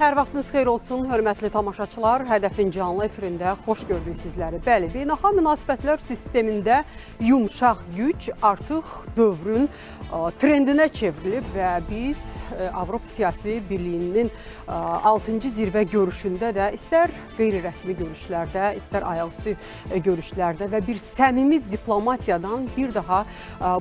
Hər vaxtınız xeyir olsun, hörmətli tamaşaçılar. Hədəfin canlı efirində xoş gördük sizləri. Bəli, beynəlxalq münasibətlər sistemində yumşaq güc artıq dövrün trendinə çevrilib və biz Avropa Siyasi Birliyinin 6-cı zirvə görüşündə də istər qeyri-rəsmi görüşlərdə, istər ayaqüstü görüşlərdə və bir səmimi diplomatiyadan bir daha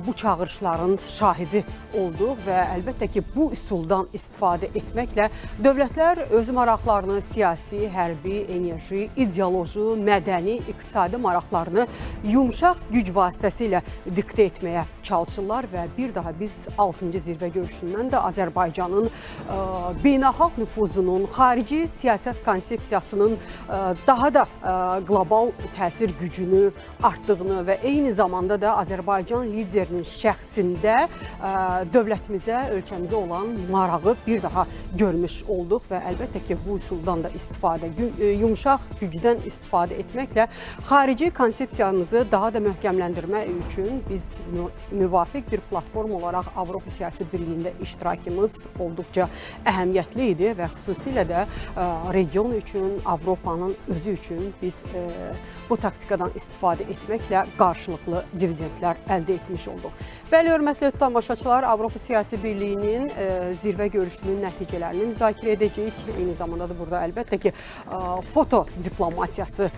bu çağırışların şahidi olduq və əlbəttə ki, bu üsuldan istifadə etməklə dövlətlər öz maraqlarını siyasi, hərbi, enerji, ideoloji, mədəni, iqtisadi maraqlarını yumşaq güc vasitəsilə diktə etməyə çalışırlar və bir daha biz 6-cı zirvə görüşündən də Azərbaycanın beynəlxalq nüfuzunun, xarici siyasət konsepsiyasının daha da qlobal təsir gücünü artdığını və eyni zamanda da Azərbaycan liderinin şəxsində dövlətimizə, ölkəmizə olan marağı bir daha görmüş olduq və əlbəttə ki, bu üsuldan da istifadə, yumşaq gücdən istifadə etməklə xarici konsepsiyamızı daha da möhkəmləndirmək üçün biz müvafiq bir platform olaraq Avropa Siyasi Birliyində iştirakımız olduqca əhəmiyyətli idi və xüsusilə də region üçün, Avropanın özü üçün biz bu taktikadan istifadə etməklə qarşılıqlı dividendlər əldə etmiş olduq. Bəli, hörmətli tamaşaçılar, Avropa Siyasi Birliyinin zirvə görüşünün nəticələrini müzakirə edəcəyik. Eyni zamanda da burada əlbəttə ki, foto diplomatiyası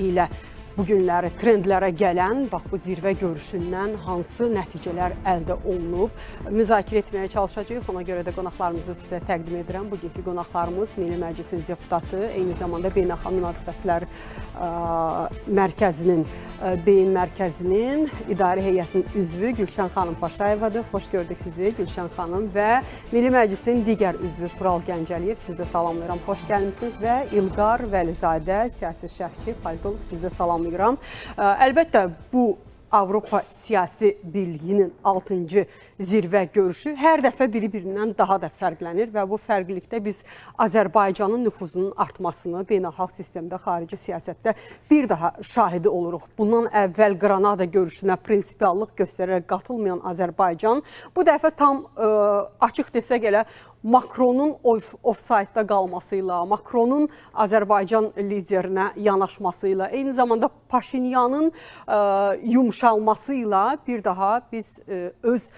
ilə bugünləri trendlərə gələn, bax bu zirvə görüşündən hansı nəticələr əldə olunub, müzakirə etməyə çalışacağıq. Ona görə də qonaqlarımızı sizə təqdim edirəm. Bugünkü qonaqlarımız Milli Məclisin deputatı, eyni zamanda Beynəlxalq Münasibətlər Mərkəzinin, Beyin Mərkəzinin İdarə Heyətinin üzvü Gülşən xanım Paşayevadır. Xoş gördük sizi Gülşən xanım və Milli Məclisin digər üzvü Tural Gəncəliyev. Siz də salamlayıram, xoş gəlmişsiniz və İlqar Vəlizadə, siyasi şərhçi, politoloq, siz də salamlayıram. Əlbəttə, bu Avropa Siyasi Birliyinin 6-cı zirvə görüşü hər dəfə biri-birindən daha da fərqlənir və bu fərqlilikdə biz Azərbaycanın nüfuzunun artmasını beynəlxalq sistemdə, xarici siyasətdə bir daha şahidi oluruq. Bundan əvvəl Qranada görüşünə prinsipiallıq göstərərək qatılmayan Azərbaycan bu dəfə tam açıq desək elə Makronun ofsaytda qalmasıyla, Makronun Azərbaycan liderinə yanaşmasıyla, eyni zamanda Paşinyanın yumşalmasıyla bir daha biz öz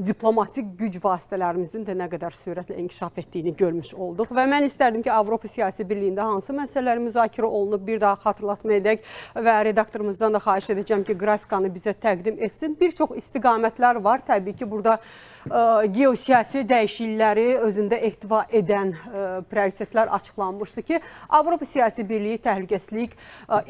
diplomatik güc vasitələrimizin də nə qədər sürətlə inkişaf etdiyini görmüş olduq. Və mən istərdim ki, Avropa Siyasi Birliyində hansı məsələlər müzakirə olunub bir daha xatırlatma edək və redaktorumuzdan da xahiş edəcəm ki, qrafikanı bizə təqdim etsin. Bir çox istiqamətlər var. Təbii ki, burada geosiyasi dəyişiklikləri özündə ehtiva edən prioritetlər açıqlanmışdı ki, Avropa Siyasi Birliyi təhlükəsizlik,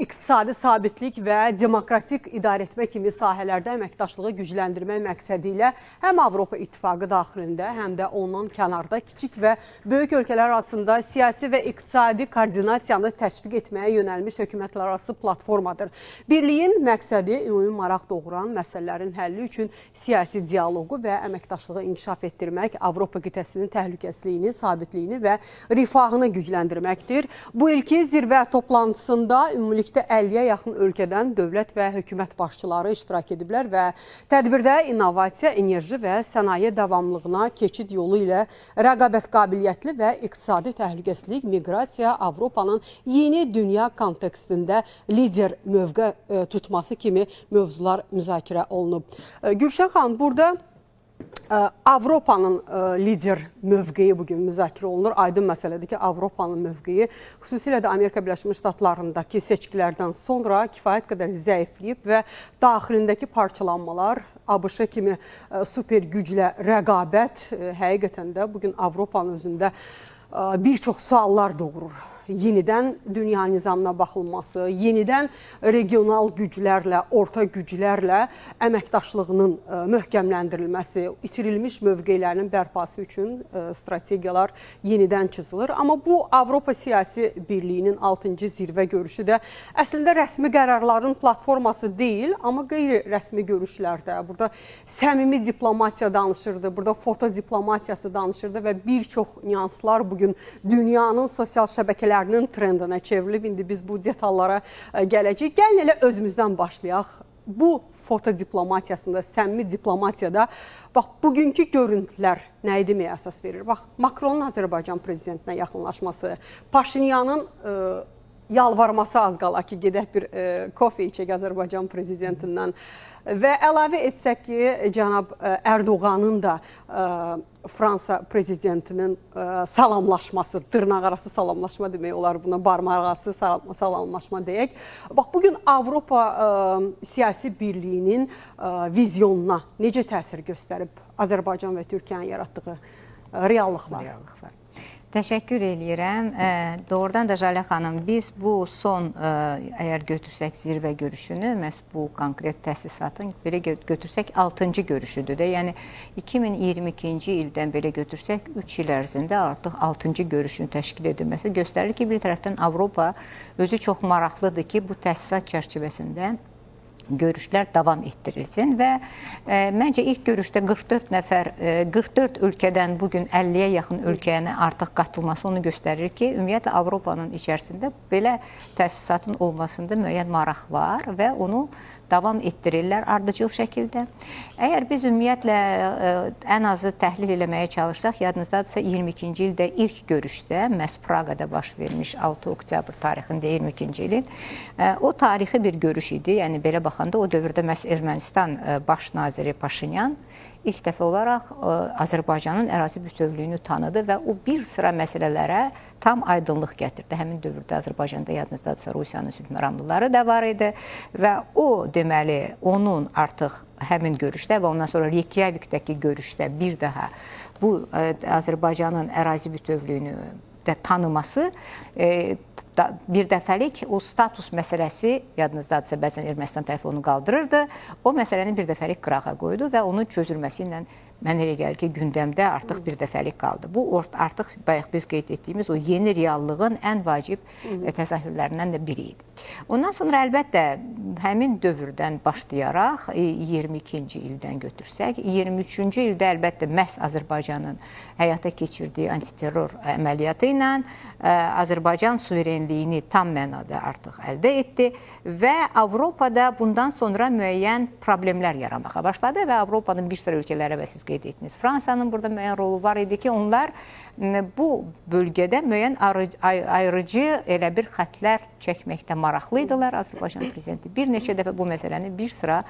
iqtisadi sabitlik və demokratik idarə etmə kimi sahələrdə əməkdaşlığı gücləndirmək məqsədi ilə həm Avropa İttifaqı daxilində, həm də ondan kənarda kiçik və böyük ölkələr arasında siyasi və iqtisadi koordinasiyanı təşviq etməyə yönəlmiş hökumətlərarası platformadır. Birliyin məqsədi ümumi maraq doğuran məsələlərin həlli üçün siyasi dialoqu və əməkdaşlığı inkişaf etdirmək, Avropa qitəsinin təhlükəsizliyini, sabitliyini və rifahını gücləndirməkdir. Bu ilki zirvə toplantısında ümumilikdə 50-yə yaxın ölkədən dövlət və hökumət başçıları iştirak ediblər və tədbirdə innovasiya, enerji və sənaye davamlılığına keçid yolu ilə rəqabət qabiliyyətli və iqtisadi təhlükəsizlik, miqrasiya, Avropanın yeni dünya kontekstində lider mövqe tutması kimi mövzular müzakirə olunub. Gülşən xanım, burada Avropanın lider mövqeyi bugün müzakirə olunur. Aydın məsələdir ki, Avropanın mövqeyi xüsusilə də Amerika Birləşmiş Ştatlarındakı seçkilərdən sonra kifayət qədər zəifləyib və daxilindəki parçalanmalar, ABŞ kimi super güclə rəqabət həqiqətən də bugün Avropanın özündə bir çox suallar doğurur. Yenidən dünya nizamına baxılması, yenidən regional güclərlə, orta güclərlə əməkdaşlığının möhkəmləndirilməsi, itirilmiş mövqelərinin bərpası üçün strategiyalar yenidən çizilir. Amma bu Avropa Siyasi Birliyinin 6-cı zirvə görüşü də əslində rəsmi qərarların platforması deyil, amma qeyri-rəsmi görüşlərdə, burada səmimi diplomatiya danışırdı, burada foto diplomatiyası danışırdı və bir çox nüanslar bugün dünyanın sosial şəbəkələrinin trendinə çevrilib. İndi biz bu detallara gələcəyik. Gəlin elə özümüzdən başlayaq. bu fotodiplomatiyasında, səmimi diplomatiyada bax bugünkü görüntülər nə deməyə əsas verir? Bax Makronun Azərbaycan prezidentinə yaxınlaşması, Paşinyanın yalvarması az qala ki, gedək bir kofe içək Azərbaycan prezidentindən və əlavə etsək ki, cənab Ərdoğanın da Fransa prezidentinin salamlaşması, dırnaqarası salamlaşma demək olar buna, barmaqarası salamlaşma deyək. Bax, bugün Avropa siyasi birliyinin vizyonuna necə təsir göstərib Azərbaycan və Türkiyənin yaratdığı reallıqlar? Təşəkkür edirəm. Doğrudan da Jalə xanım, biz bu son, əgər götürsək zirvə görüşünü, məhz bu konkret təsisatın belə götürsək 6-cı görüşüdür də. Yəni 2022-ci ildən belə götürsək 3 il ərzində artıq 6-cı görüşün təşkil edilməsi göstərir ki, bir tərəfdən Avropa özü çox maraqlıdır ki, bu təsisat çərçivəsində görüşlər davam etdirilsin və məncə ilk görüşdə 44 ölkədən bugün 50-yə yaxın ölkəyə artıq qatılması onu göstərir ki, ümumiyyətlə Avropanın içərisində belə təsisatın olmasında müəyyən maraq var və onu davam etdirirlər ardıcıl şəkildə. Əgər biz ümumiyyətlə ən azı təhlil eləməyə çalışsaq, yadınızdadırsa 22-ci ildə ilk görüşdə, məhz Praqada baş vermiş 6 oktyabr tarixində 22-ci ilin, o tarixi bir görüş idi. Yəni belə baxanda o dövrdə məhz Ermənistan baş naziri Paşinyan ilk dəfə olaraq Azərbaycanın ərazi bütövlüyünü tanıdı və o bir sıra məsələlərə tam aydınlıq gətirdi. Həmin dövrdə Azərbaycanda yadınızdadırsa Rusiyanın sülh məramlıları da var idi və o deməli onun artıq həmin görüşdə və ondan sonra Reykjavikdəki görüşdə bir daha bu Azərbaycanın ərazi bütövlüyünü də tanıması bir dəfəlik o status məsələsi, yadınızdadırsa bəzən Ermənistan tərəfi onu qaldırırdı, o məsələni bir dəfəlik qırağa qoydu və onun çözülməsi ilə mən elə gəlir ki, gündəmdə artıq bir dəfəlik qaldı. Bu artıq bayaq biz qeyd etdiyimiz o yeni reallığın ən vacib təzahürlərindən də biri idi. Ondan sonra əlbəttə həmin dövrdən başlayaraq 22-ci ildən götürsək, 23-cü ildə əlbəttə məhz Azərbaycanın həyata keçirdiyi antiterror əməliyyatı ilə Azərbaycan suverenliyini tam mənada artıq əldə etdi və Avropada bundan sonra müəyyən problemlər yaranmağa başladı və Avropanın bir sıra ölkələrə və siz qeyd etdiniz, Fransanın burada müəyyən rolu var idi ki, onlar bu bölgədə müəyyən ayrıcı elə bir xətlər çəkməkdə maraqlı idilər. Azərbaycan prezidenti bir neçə dəfə bu məsələni bir sıra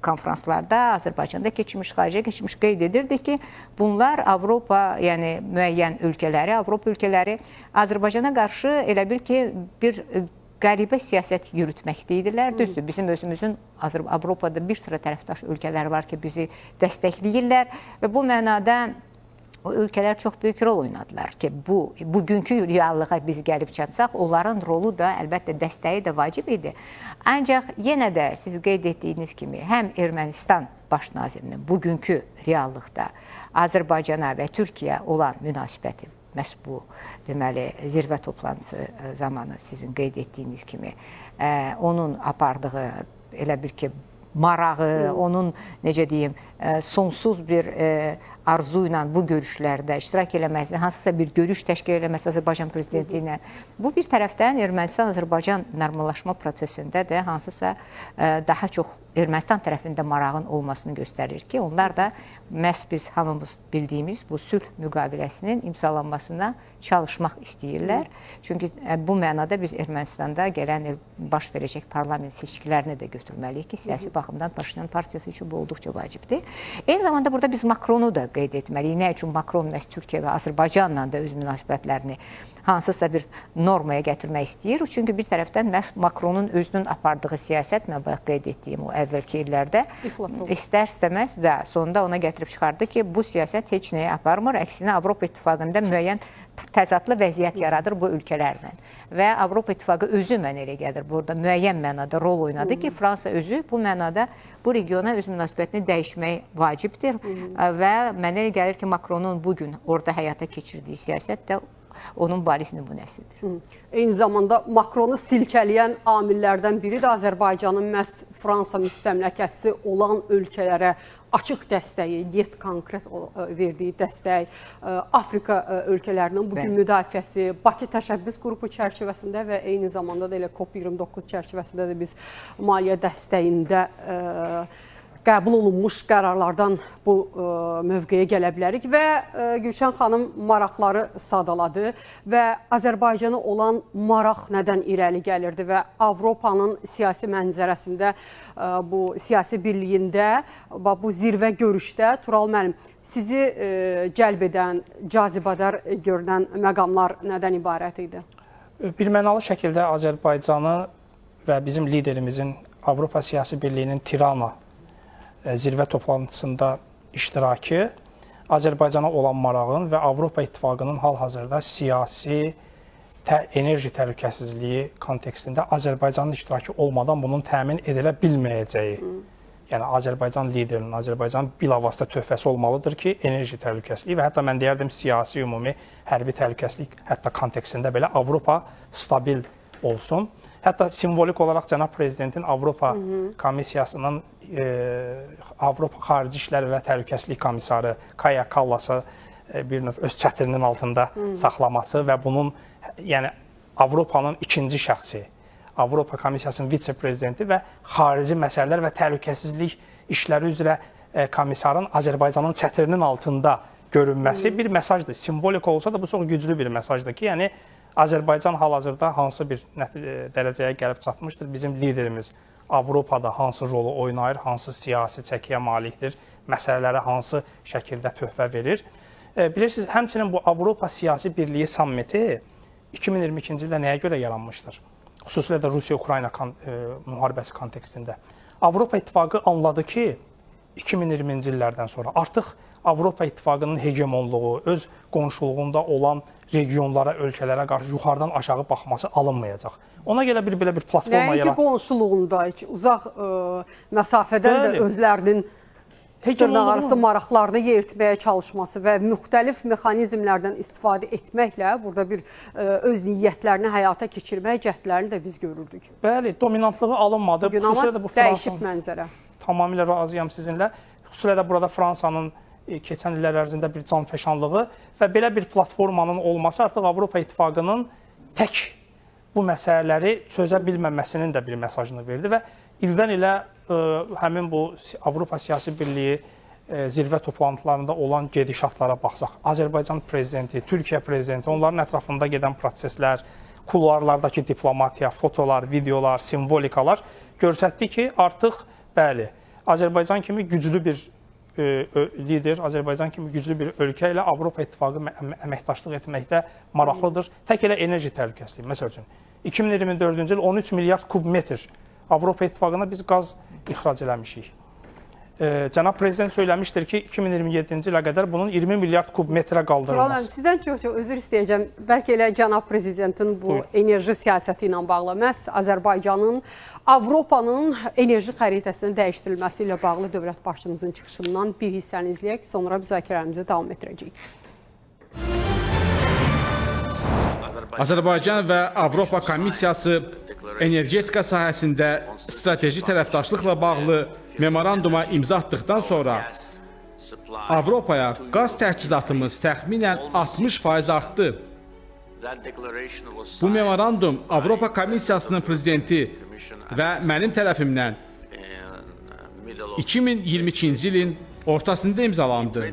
konferanslarda Azərbaycanda keçmiş, xaricə keçmiş qeyd edirdi ki, bunlar Avropa, yəni müəyyən ölkələri, Avropa ölkələri Azərbaycana qarşı elə bil ki, bir qəribə siyasət yürütməkdə idilər. Düzdür, bizim özümüzün Avropada bir sıra tərəfdaş ölkələr var ki, bizi dəstəkləyirlər və bu mənada o ölkələr çox böyük rol oynadılar ki, bugünkü reallığa biz gəlib çatsaq, onların rolu da əlbəttə dəstəyi də vacib idi. Ancaq yenə də siz qeyd etdiyiniz kimi, həm Ermənistan baş nazirinin bugünkü reallıqda Azərbaycana və Türkiyə olan münasibəti, məhz bu deməli zirvə toplantısı zamanı sizin qeyd etdiyiniz kimi onun apardığı elə bir ki marağı, onun necə deyim sonsuz bir arzu ilə bu görüşlərdə iştirak eləməsi, hansısa bir görüş təşkil eləməsi Azərbaycan prezidenti ilə. Bu bir tərəfdən Ermənistan-Azərbaycan normallaşma prosesində də hansısa daha çox Ermənistan tərəfində marağın olmasını göstərir ki, onlar da məhz biz hamımız bildiyimiz bu sülh müqaviləsinin imzalanmasına çalışmaq istəyirlər. Çünki bu mənada biz Ermənistanda gələn il baş verəcək parlament seçkilərini də götürməliyik ki, siyasi baxımdan Paşinyan partiyası üçün bu olduqca vacibdir. Eyni zamanda burada biz Makronu da qeyd etməliyik. Nə üçün Makron məhz Türkiyə və Azərbaycanla da öz münasibətlərini hansısa bir normaya gətirmək istəyir. Çünki bir tərəfdən məhz Makronun özünün apardığı siyasət, mən bayaq qeyd etdiyim o əvvəlki illərdə istər-istəməz də sonunda ona gətirib çıxardı ki, bu siyasət heç nəyə aparmır. Əksinə Avropa İttifaqında müəyyən təzadlı vəziyyət yaradır bu ölkələrlə. Və Avropa İttifaqı özü mənə elə gəlir, burada müəyyən mənada rol oynadı ki, Fransa özü bu mənada bu regiona öz münasibətini dəyişmək vacibdir və mənə elə gəlir ki, Makronun bugün orada həyata keçirdiyi siyasət də onun bariz nümunəsidir. Eyni zamanda Makronu silkələyən amillərdən biri də Azərbaycanın məhz Fransa müstəmləkəçisi olan ölkələrə açıq dəstəyi, net konkret verdiyi dəstək, Afrika ölkələrinin bugün müdafiəsi, Bakı təşəbbüs qrupu çərçivəsində və eyni zamanda da elə COP29 çərçivəsində də biz maliyyə dəstəyində qəbul olunmuş qərarlardan bu mövqeyə gələ bilərik və Gülşən xanım maraqları sadaladı və Azərbaycana olan maraq nədən irəli gəlirdi və Avropanın siyasi mənzərəsində, bu siyasi birliyində, bu zirvə görüşdə Tural müəllim, sizi cəlb edən, cazibədar görünən məqamlar nədən ibarət idi? Birmənalı şəkildə Azərbaycanı və bizim liderimizin Avropa Siyasi Birliyinin Tirana zirvə toplantısında iştirakı Azərbaycana olan marağın və Avropa İttifaqının hal-hazırda siyasi enerji təhlükəsizliyi kontekstində Azərbaycanın iştirakı olmadan bunun təmin edilə bilməyəcəyi. Yəni Azərbaycan liderinin, Azərbaycan bilavasitə töhfəsi olmalıdır ki, enerji təhlükəsizliyi və hətta mən deyərdim siyasi, ümumi, hərbi təhlükəsizlik hətta kontekstində belə Avropa stabil olsun. Hətta simvolik olaraq cənab prezidentin Avropa Komissiyasının Avropa Xarici İşlər və Təhlükəsizlik komissarı Kaya Kallası bir növ öz çətirinin altında saxlaması və bunun yəni Avropanın ikinci şəxsi, Avropa Komissiyasının vitse-prezidenti və xarici məsələlər və təhlükəsizlik işləri üzrə komissarın Azərbaycanın çətirinin altında görünməsi bir mesajdır. Simvolik olsa da bu çox güclü bir mesajdır ki, yəni Azərbaycan hal-hazırda hansı bir dərəcəyə gəlib çatmışdır. Bizim liderimiz Avropada hansı rolu oynayır, hansı siyasi çəkiyə malikdir, məsələlərə hansı şəkildə töhfə verir. Bilirsiniz, həmçinin bu Avropa Siyasi Birliyi sammiti 2022-ci ildə nəyə görə yaranmışdır? Xüsusilə də Rusiya-Ukrayna müharibəsi kontekstində. Avropa İttifaqı anladı ki, 2020-ci illərdən sonra artıq Avropa İttifaqının hegemonluğu, öz qonşuluğunda olan regionlara, ölkələrə qarşı yuxarıdan aşağı baxması alınmayacaq. Ona görə belə bir platforma yaratılır. Nəinki qonşuluğunda, heç uzaq məsafədən də özlərinin dırnaqarası maraqlarını yeritməyə çalışması və müxtəlif mexanizmlərdən istifadə etməklə burada bir öz niyyətlərini həyata keçirmək cəhdlərini də biz görürdük. Bəli, dominantlığı alınmadı. Xüsusilə də bu dəyişib mənzərə. Tamamilə razıyam sizinlə. Xüsusilə də burada Fransanın keçən illər ərzində bir canfəşanlığı və belə bir platformanın olması artıq Avropa İttifaqının tək bu məsələləri çözə bilməməsinin də bir mesajını verdi və ildən ilə həmin bu Avropa Siyasi Birliyi zirvə toplantılarında olan gedişatlara baxsaq, Azərbaycan prezidenti, Türkiyə prezidenti, onların ətrafında gedən proseslər, kuluarlardakı diplomatiya, fotolar, videolar, simvolikalar göstərdi ki, artıq bəli, Azərbaycan kimi güclü bir lider, Azərbaycan kimi güclü bir ölkə ilə Avropa İttifaqı əməkdaşlıq etməkdə maraqlıdır. Tək elə enerji təhlükəsizliyi. Məsəl üçün, 2024-cü il 13 milyard kubmetr Avropa İttifaqına biz qaz ixrac eləmişik. Cənab Prezident söyləmişdir ki, 2027-ci ilə qədər bunun 20 milyard kubmetrə qaldırılması. Sizdən çox özür istəyəcəm. Bəlkə elə Cənab Prezidentin bu enerji siyasəti ilə bağlı məhz Azərbaycanın Avropanın enerji xəritəsinin dəyişdirilməsi ilə bağlı dövlət başçımızın çıxışından bir hissəni izləyək, sonra müzakirələrimizi davam etdirəcəyik. Azərbaycan və Avropa Komissiyası energetika sahəsində strateji tərəfdaşlıqla bağlı memoranduma imza atdıqdan sonra Avropaya qaz təchizatımız təxminən 60% artdı. Bu memorandum Avropa Komissiyasının prezidenti və mənim tərəfimdən 2022-ci ilin ortasında imzalandı.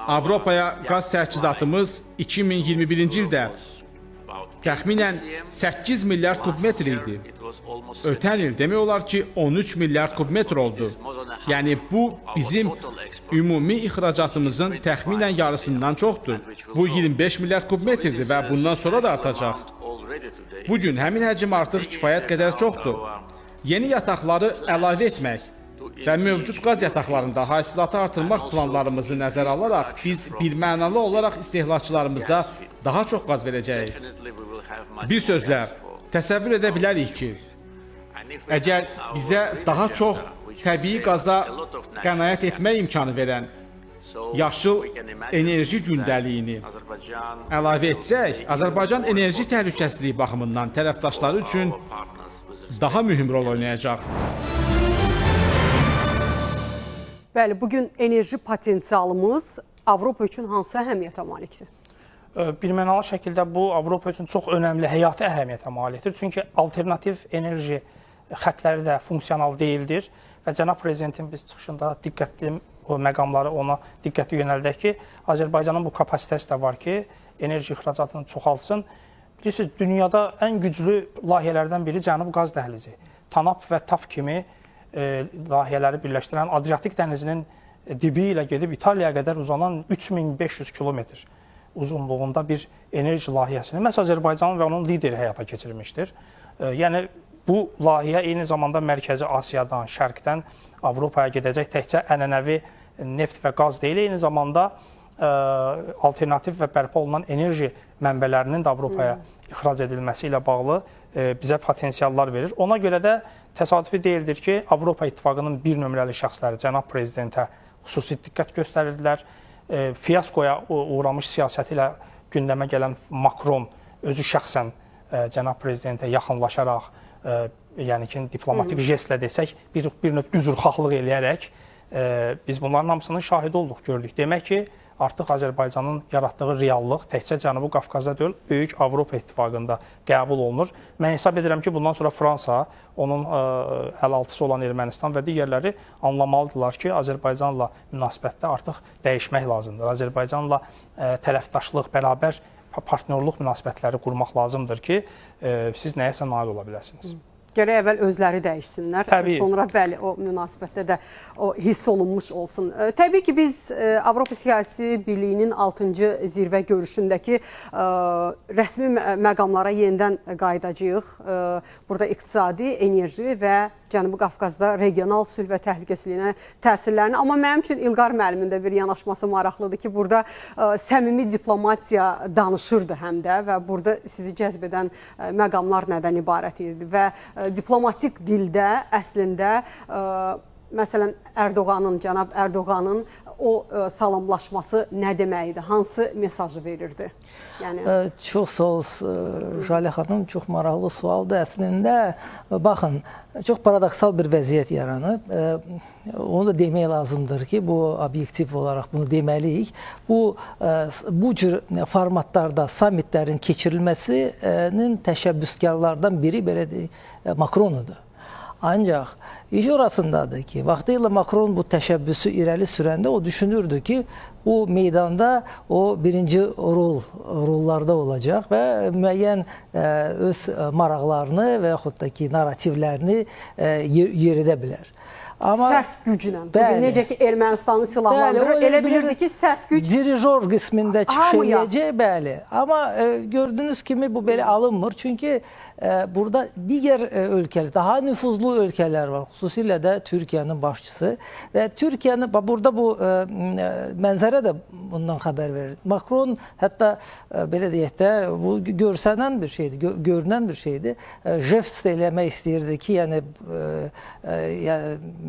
Avropaya qaz təchizatımız 2021-ci ildə təxminən 8 milyard kubmetr idi. Ötən il demək olar ki, 13 milyard kubmetr oldu. Yəni, bu bizim ümumi ixracatımızın təxminən yarısından çoxdur. Bu 25 milyard kubmetrdir və bundan sonra da artacaq. Bugün həmin həcm artıq kifayət qədər çoxdur. Yeni yataqları əlavə etmək və mövcud qaz yataqlarında hasilatı artırmaq planlarımızı nəzərə alaraq biz birmənalı olaraq istehlakçılarımıza daha çox qaz verəcəyik. Bir sözlə, təsəvvür edə bilərik ki, əgər bizə daha çox təbii qaza qənaət etmək imkanı verən yaşıl enerji gündəliyini əlavə etsək, Azərbaycan enerji təhlükəsizliyi baxımından tərəfdaşları üçün daha mühüm rol oynayacaq. Bəli, bugün enerji potensialımız Avropa üçün hansı əhəmiyyətə malikdir? Birmənalı şəkildə bu Avropa üçün çox önəmli həyati əhəmiyyətə malikdir. Çünki alternativ enerji xətləri də funksional deyildir və cənab prezidentin biz çıxışında diqqətli məqamları ona diqqəti yönəldək ki, Azərbaycanın bu kapasitəsi də var ki, enerji ixracatını çoxaltsın. Bilirsiniz, dünyada ən güclü layihələrdən biri Cənub qaz dəhlizi. TANAP və TAP kimi layihələri birləşdirən Adriatik dənizinin dibi ilə gedib İtaliyaya qədər uzanan 3500 kilometr uzunluğunda bir enerji layihəsini məhz Azərbaycan və onun lideri həyata keçirmişdir. Yəni, bu layihə eyni zamanda Mərkəzi Asiyadan, Şərqdən Avropaya gedəcək təkcə ənənəvi neft və qaz deyil, eyni zamanda alternativ və bərpa olunan enerji mənbələrinin də Avropaya ixrac edilməsi ilə bağlı bizə potensiallar verir. Ona görə də təsadüfi deyildir ki, Avropa İttifaqının bir nömrəli şəxsləri cənab prezidentə xüsusi diqqət göstərirdilər. Fiyaskoya uğramış siyasəti ilə gündəmə gələn Makron özü şəxsən cənab prezidentə yaxınlaşaraq, yəni ki, diplomatik jestlə desək, bir növ üzrxahlıq eləyərək biz bunların hamısının şahidi olduq, gördük. Demək ki, artıq Azərbaycanın yaratdığı reallıq təkcə Cənubi Qafqazda deyil, böyük Avropa İttifaqında qəbul olunur. Mən hesab edirəm ki, bundan sonra Fransa, onun əlaltısı olan Ermənistan və digərləri anlamalıdırlar ki, Azərbaycanla münasibətdə artıq dəyişmək lazımdır. Azərbaycanla tərəfdaşlıq, bərabər partnyorluq münasibətləri qurmaq lazımdır ki, siz nəyəsə nail ola biləsiniz. Gərək əvvəl özləri dəyişsinlər. Təbii. Sonra bəli, o münasibətdə də o hiss olunmuş olsun. Təbii ki, biz Avropa Siyasi Birliyinin 6-cı zirvə görüşündəki rəsmi məqamlara yenidən qayıdacağıq. Burada iqtisadi, enerji və Cənubi Qafqazda regional sülh və təhlükəsizliyinə təsirlərini. Amma mənim üçün İlqar müəllimin də bir yanaşması maraqlıdır ki, burada səmimi diplomatiya danışırdı həm də və burada sizi cəzb edən məqamlar nədən ibarət idi və diplomatik dildə əslində məsələn Ərdoğanın, cənab Ərdoğanın o salamlaşması nə deməkdir? Hansı mesajı verirdi? Yəni çox sağ olun Jalə xanım, çox maraqlı sualdır. Əslində baxın, çox paradoksal bir vəziyyət yaranıb. Onu da demək lazımdır ki, bu obyektiv olaraq bunu deməliyik. Bu cür formatlarda sammitlərin keçirilməsinin təşəbbüskarlardan biri belə deyək, Makronudur. Ancaq iş orasındadır ki, vaxtilə Makron bu təşəbbüsü irəli sürəndə o düşünürdü ki, bu meydanda o birinci rollarda olacaq və müəyyən öz maraqlarını və yaxud da ki, narrativlərini yeridə bilər. Amma sərt güclə. Bugün necə ki Ermənistanı silahlandırır, elə bilirdi ki, sərt güc dirijor qismində çıxış eləyəcək, bəli. Amma gördüyünüz kimi bu belə alınmır. Çünki burada digər ölkələr, daha nüfuzlu ölkələr var. Xüsusilə də Türkiyənin başçısı və Türkiyənin, burada bu mənzərə də bundan xəbər verir. Makron hətta belə deyək də, bu görsənən bir şeydir, görünən bir şeydir. Jest eləmək istəyirdi ki, yəni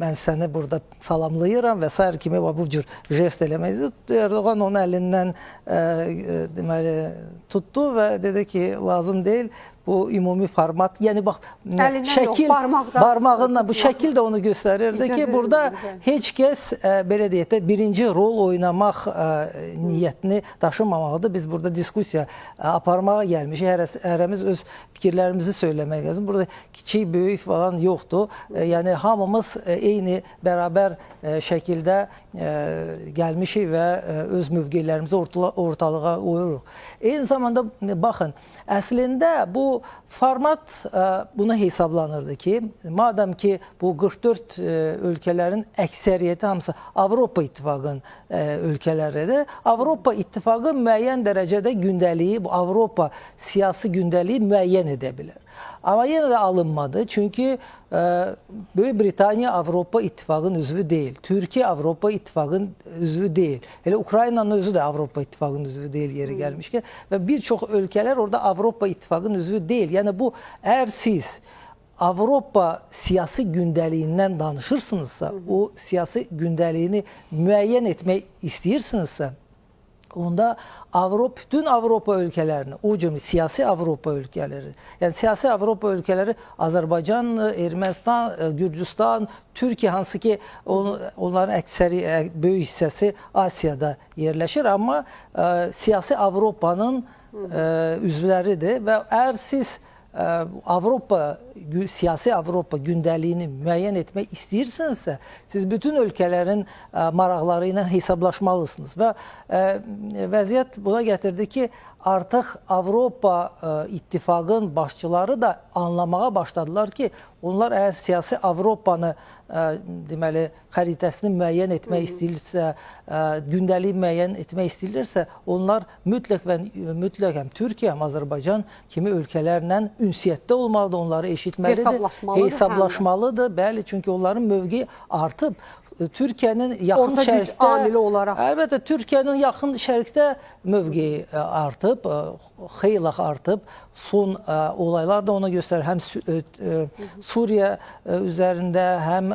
mən səni burada salamlayıram və s. kimi bu cür jest eləmək istəyirdi. Erdoğan onun əlindən deməli tutdu və dedi ki, lazım deyil. Bu ümumi format, yəni bax, şəkil, barmağınla, bu şəkil də onu göstərirdi ki, burada heç kəs, belə deyək də, birinci rol oynamaq niyyətini daşımamalıdır. Biz burada diskusiya aparmağa gəlmişik, hərəmiz öz fikirlərimizi söyləmək lazım. Burada kiçik, böyük falan yoxdur. Yəni, hamımız eyni, bərabər şəkildə gəlmişik və öz mövqelərimizi ortalığa qoyuruq. Eyni zamanda, baxın, əslində bu format buna hesablanırdı ki, madəm ki bu 44 ölkələrin əksəriyyəti hamısı Avropa İttifaqının ölkələridir, Avropa İttifaqı müəyyən dərəcədə gündəliyi, bu Avropa siyasi gündəliyi müəyyən edə bilər. Amma yenə də alınmadı, çünki Böyük Britaniya Avropa İttifaqının üzvü deyil, Türkiyə Avropa İttifaqının üzvü deyil, elə Ukraynanın özü də Avropa İttifaqının üzvü deyil yeri gəlmişkən və bir çox ölkələr orada Avropa İttifaqının üzvü deyil. Yəni bu, əgər siz Avropa siyasi gündəliyindən danışırsınızsa, o siyasi gündəliyini müəyyən etmək istəyirsinizsə, onda bütün Avropa ölkələrini, o cümlə siyasi Avropa ölkələri, yəni siyasi Avropa ölkələri Azərbaycan, Ermənistan, Gürcüstan, Türkiyə, hansı ki onların əksəri, böyük hissəsi Asiyada yerləşir, amma siyasi Avropanın üzvləridir və əgər siz siyasi Avropa gündəliyini müəyyən etmək istəyirsinizsə, siz bütün ölkələrin maraqları ilə hesablaşmalısınız və vəziyyət buna gətirdi ki, artıq Avropa İttifaqın başçıları da anlamağa başladılar ki, onlar əgər siyasi Avropanı deməli xəritəsini müəyyən etmək istəyirsə, gündəliyi müəyyən etmək istəyirsə, onlar mütləq həm Türkiyə, həm Azərbaycan kimi ölkələrlə ünsiyyətdə olmalıdır, onları eşitməlidir, hesablaşmalıdır. Bəli, çünki onların mövqeyi artıb. Türkiyənin yaxın şərqdə, əlbəttə Türkiyənin yaxın şərqdə mövqeyi artıb, xeyli artıb. Son olaylar da ona göstərir. Həm Suriya üzərində, həm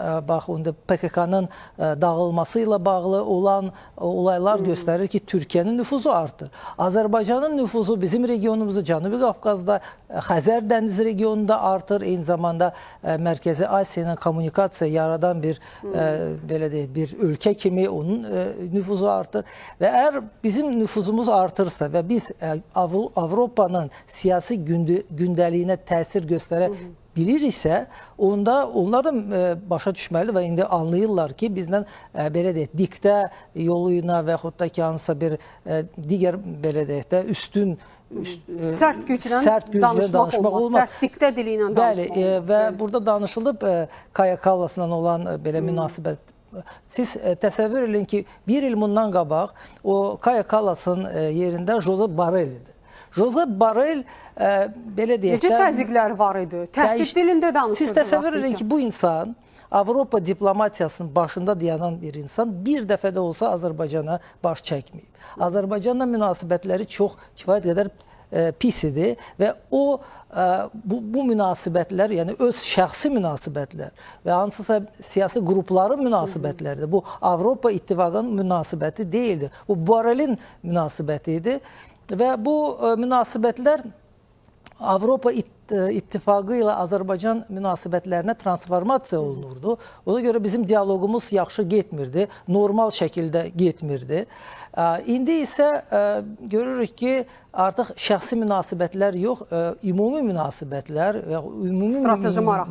PKK-nın dağılması ilə bağlı olan olaylar göstərir ki, Türkiyənin nüfuzu artır. Azərbaycanın nüfuzu bizim regionumuzda, Cənubi Qafqazda, Xəzər dənizi regionunda artır. Eyni zamanda Mərkəzi Asiya ilə kommunikasiya yaradan bir bir ölkə kimi onun nüfuzu artır. Və əgər bizim nüfuzumuz artırsa və biz Avropanın siyasi gündəliyinə təsir göstərə biliriksə, onda onlar da başa düşməli və indi anlayırlar ki, bizdən belə deyək, diktə yolu ilə və yaxud da ki, hansısa bir digər belə deyək də üstün sərt güclə danışmaq olmaz. Sərt diktə dili ilə danışmaq olmaz. Və burada danışılıb Kaya Kallasla olan belə münasibət. Siz təsəvvür edin ki, bir il bundan qabaq o Kaya Kallasın yerində Josep Borrell idi. Josep Borrell belə deyək də... Necə təzyiqləri var idi? Təhdid dilində danışırdı. Siz təsəvvür edin ki, bu insan Avropa diplomatiyasının başında dayanan bir insan bir dəfə də olsa Azərbaycana baş çəkməyib. Azərbaycanla münasibətləri çox kifayət qədər pis idi və o bu münasibətlər, yəni öz şəxsi münasibətlər və hansısa siyasi qrupların münasibətləridir. Bu Avropa İttifaqının münasibəti deyildi. Bu Borrellin münasibəti idi və bu münasibətlər Avropa İttifaqı ilə Azərbaycan münasibətlərinə transformasiya olunurdu. Ona görə bizim dialoqumuz yaxşı getmirdi, normal şəkildə getmirdi. İndi isə görürük ki, artıq şəxsi münasibətlər yox, ümumi münasibətlər və ümumi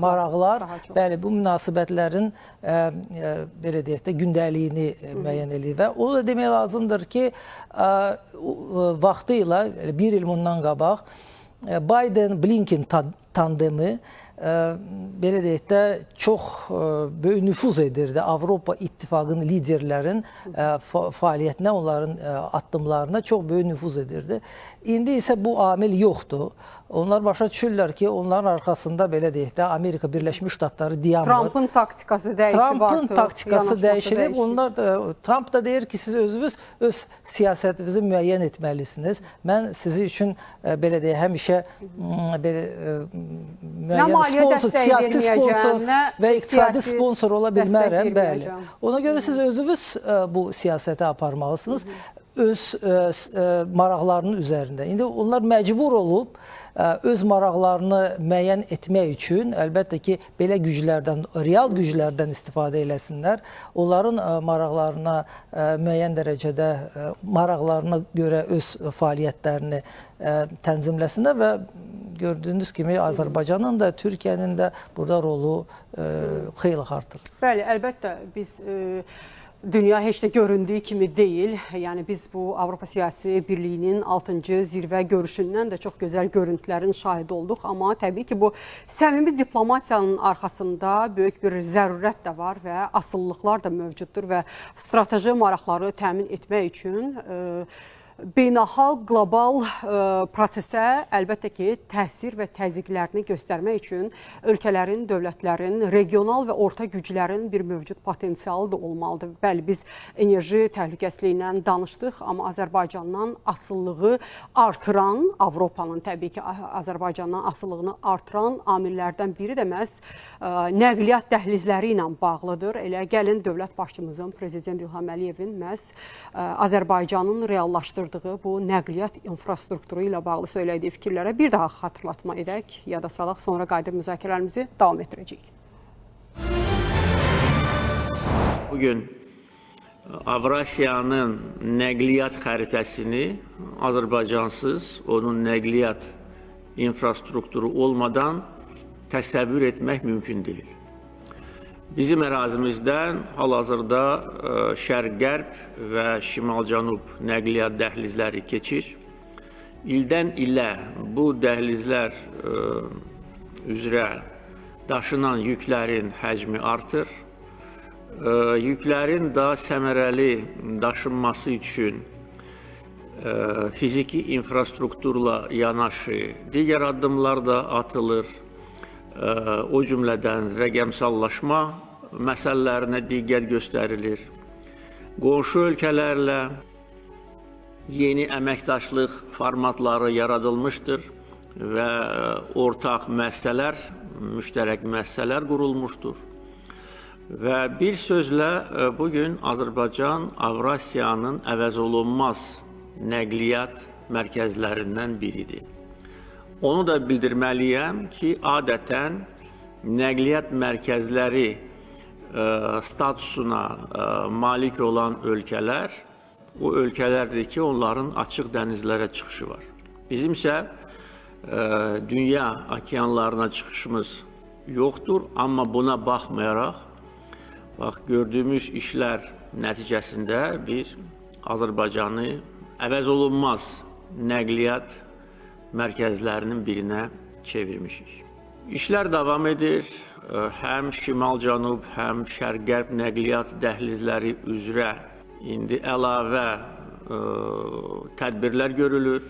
maraqlar, bəli, bu münasibətlərin belə deyək də gündəliyini müəyyən edir və o da demək lazımdır ki, vaxtı ilə bir il bundan qabaq Biden-Blinken tandemi belə deyək də çox böyük nüfuz edirdi Avropa İttifaqının liderlərin fəaliyyətinə, onların addımlarına çox böyük nüfuz edirdi. İndi isə bu amil yoxdur. Onlar başa düşürlər ki, onların arxasında belə deyək də Amerika Birləşmiş Ştatları dayanmır. Trumpın taktikası dəyişib artıq. Trumpın taktikası dəyişilib. Trump da deyir ki, siz özünüz öz siyasətinizi müəyyən etməlisiniz. Mən sizi üçün belə deyək, həmişə müəyyən siyasi sponsor və iqtisadi sponsor ola bilmərəm. Bəli. Ona görə siz özünüz bu siyasəti aparmalısınız öz maraqlarının üzərində. İndi onlar məcbur olub öz maraqlarını müəyyən etmək üçün əlbəttə ki, belə güclərdən, real güclərdən istifadə eləsinlər. Onların maraqlarına müəyyən dərəcədə, maraqlarına görə öz fəaliyyətlərini tənzimləsinlər və gördüyünüz kimi Azərbaycanın da, Türkiyənin də burada rolu xeyli artır. Bəli, əlbəttə biz dünya heç də göründüyü kimi deyil. Yəni biz bu Avropa Siyasi Birliyinin 6-cı zirvə görüşündən də çox gözəl görüntülərin şahidi olduq. Amma təbii ki, bu səmimi diplomatiyanın arxasında böyük bir zərurət də var və asılılıqlar da mövcuddur və strateji maraqları təmin etmək üçün beynəlxalq qlobal prosesə əlbəttə ki, təsir və təzyiqlərini göstərmək üçün ölkələrin, dövlətlərin, regional və orta güclərin bir mövcud potensialı da olmalıdır. Bəli, biz enerji təhlükəsizliyindən danışdıq, amma Azərbaycandan asılılığı artıran, Avropanın təbii ki, Azərbaycandan asılılığını artıran amillərdən biri də məhz nəqliyyat dəhlizləri ilə bağlıdır. Elə gəlin dövlət başçımızın, Prezident İlham Əliyevin məhz Azərbaycanın reallaşdırdığı bu nəqliyyat infrastrukturu ilə bağlı söylədiyi fikirlərə bir daha xatırlatma edək, yada salaq, sonra qayıdıb müzakirələrimizi davam etdirəcəyik. Bugün Avrasiyanın nəqliyyat xəritəsini Azərbaycansız, onun nəqliyyat infrastrukturu olmadan təsəvvür etmək mümkün deyil. Bizim ərazimizdən hal-hazırda şərq-qərb və şimal-cənub nəqliyyat dəhlizləri keçir. İldən ilə bu dəhlizlər üzrə daşınan yüklərin həcmi artır. Yüklərin daha səmərəli daşınması üçün fiziki infrastrukturla yanaşı digər addımlar da atılır. O cümlədən rəqəmsallaşma məsələlərinə diqqət göstərilir. Qonşu ölkələrlə yeni əməkdaşlıq formatları yaradılmışdır və ortaq müəssisələr, müştərək müəssisələr qurulmuşdur. Və bir sözlə bugün Azərbaycan Avrasiyanın əvəzolunmaz nəqliyyat mərkəzlərindən biridir. Onu da bildirməliyəm ki, adətən nəqliyyat mərkəzləri statusuna malik olan ölkələr o ölkələrdir ki, onların açıq dənizlərə çıxışı var. Bizim isə dünya okeanlarına çıxışımız yoxdur, amma buna baxmayaraq, gördüyümüz işlər nəticəsində biz Azərbaycanı əvəzolunmaz nəqliyyat mərkəzlərinin birinə çevirmişik. İşlər davam edir. Həm şimal-cənub, həm şərq-qərb nəqliyyat dəhlizləri üzrə indi əlavə tədbirlər görülür.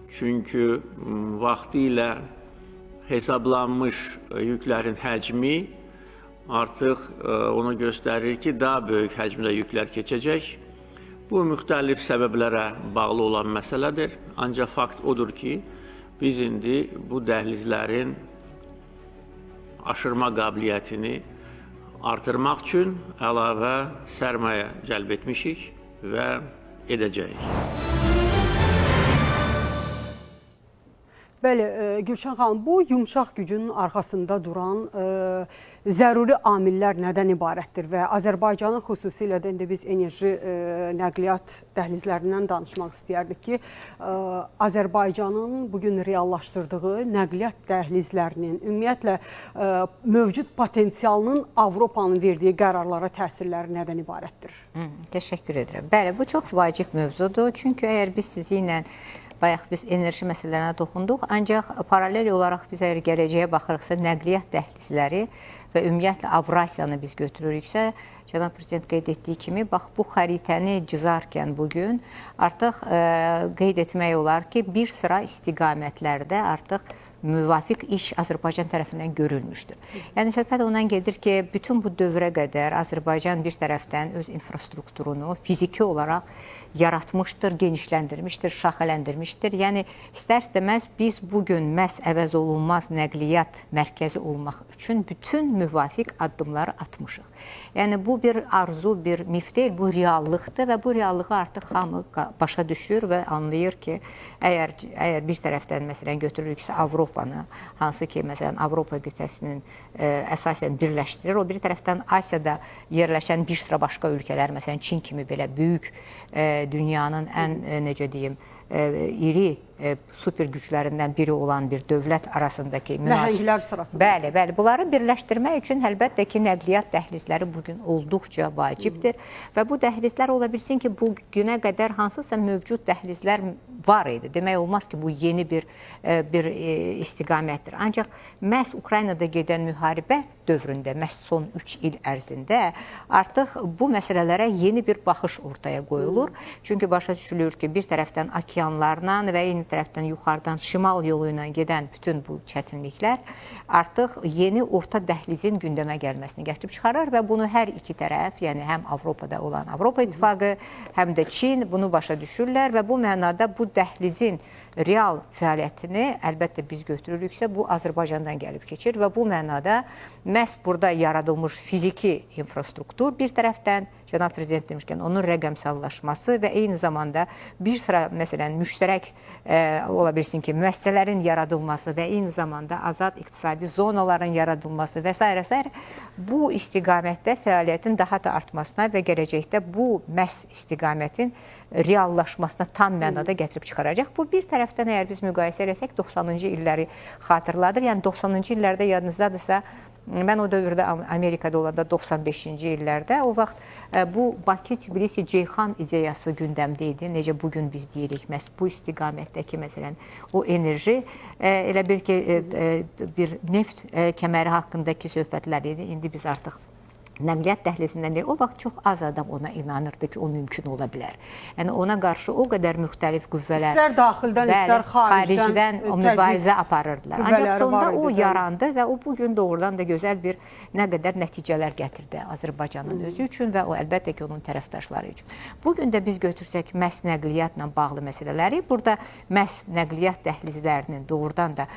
Çünki vaxtı ilə hesablanmış yüklərin həcmi artıq onu göstərir ki, daha böyük həcmdə yüklər keçəcək. Bu, müxtəlif səbəblərə bağlı olan məsələdir. Ancaq fakt odur ki, biz indi bu dəhlizlərin aşırma qabiliyyətini artırmaq üçün əlavə sərmayə cəlb etmişik və edəcəyik. Bəli, Gülşən xanım, bu yumşaq gücün arxasında duran zəruri amillər nədən ibarətdir və Azərbaycanın xüsusilə də indi biz enerji nəqliyyat dəhlizlərindən danışmaq istəyərdik ki, Azərbaycanın bugün reallaşdırdığı nəqliyyat dəhlizlərinin, ümumiyyətlə mövcud potensialının Avropanın verdiyi qərarlara təsirləri nədən ibarətdir? Təşəkkür edirəm. Bəli, bu çox vacib mövzudur. Çünki əgər biz sizi ilə bayaq biz enerji məsələlərinə toxunduq, ancaq paralel olaraq biz əgər gələcəyə baxırıqsa, nəqliyyat dəhlizləri və ümumiyyətlə Avrasiyanı biz götürürüksə, Cənab Prezident qeyd etdiyi kimi, bax bu xəritəni cızarkən bugün artıq qeyd etmək olar ki, bir sıra istiqamətlərdə artıq müvafiq iş Azərbaycan tərəfindən görülmüşdür. Yəni, söhbət ondan gedir ki, bütün bu dövrə qədər Azərbaycan bir tərəfdən öz infrastrukturunu fiziki olaraq yaratmışdır, genişləndirmişdir, şaxələndirmişdir. Yəni, istər-istəməz biz bugün məhz əvəz olunmaz nəqliyyat mərkəzi olmaq üçün bütün müvafiq addımları atmışıq. Yəni, bu bir arzu, bir mif deyil, bu reallıqdır və bu reallığı artıq hamı başa düşür və anlayır ki, əgər bir tərəfdən, məsələn, götürürüksə Avropanı, hansı ki, məsələn, Avropa qitəsinin əsasən birləşdirir, o bir tərəfdən Asiyada yerləşən bir sıra başqa ölkələr, məsələn, Çin kimi belə böyük dünyanın ən, necə deyim, iri super güclərindən biri olan bir dövlət arasındakı Nəhənglər sırasında. Bəli, bəli. Bunları birləşdirmək üçün əlbəttə ki, nəqliyyat dəhlizləri bugün olduqca vacibdir və bu dəhlizlər ola bilsin ki, bu günə qədər hansısa mövcud dəhlizlər var idi. Demək olmaz ki, bu yeni bir istiqamətdir. Ancaq məhz Ukraynada gedən müharibə dövründə, məhz son 3 il ərzində artıq bu məsələlərə yeni bir baxış ortaya qoyulur. Çünki başa düşülür ki, bir tərəfdən okeanlarla və eyni tərəfdən yuxarıdan şimal yolu ilə gedən bütün bu çətinliklər artıq yeni orta dəhlizin gündəmə gəlməsini gətirib çıxarır və bunu hər iki tərəf, yəni həm Avropada olan Avropa İttifaqı, həm də Çin bunu başa düşürlər və bu mənada bu dəhlizin real fəaliyyətini əlbəttə biz götürürüksə, bu Azərbaycandan gəlib keçir və bu mənada məhz burada yaradılmış fiziki infrastruktur bir tərəfdən, Cənab Prezident demişkən, onun rəqəmsallaşması və eyni zamanda bir sıra, məsələn, müştərək ola bilsin ki, müəssisələrin yaradılması və eyni zamanda azad iqtisadi zonaların yaradılması və s. bu istiqamətdə fəaliyyətin daha da artmasına və gələcəkdə bu məhz istiqamətin reallaşmasına tam mənada gətirib çıxaracaq. Bu bir tərəfdən əgər biz müqayisə eləsək 90-cı illəri xatırladır. Yəni 90-cı illərdə yadınızdadırsa, mən o dövrdə Amerikada olanda 95-ci illərdə o vaxt bu Bakı-Tbilisi-Ceyhan ideyası gündəmdə idi. Necə bugün biz deyirik, məhz bu istiqamətdəki məsələn o enerji elə bir ki bir neft kəməri haqqındakı söhbətlər idi. İndi biz artıq nəqliyyat dəhlizindən deyil, o vaxt çox az adam ona inanırdı ki, o mümkün ola bilər. Yəni ona qarşı o qədər müxtəlif qüvvələr, istər daxildən, istər xaricdən o mübarizə aparırdılar. Ancaq sonunda o yarandı və o bugün doğrudan da gözəl bir nə qədər nəticələr gətirdi Azərbaycanın özü üçün və o əlbəttə ki, onun tərəfdaşları üçün. Bugün də biz götürsək məhz nəqliyyatla bağlı məsələləri, burada məhz nəqliyyat dəhlizlərinin doğrudan da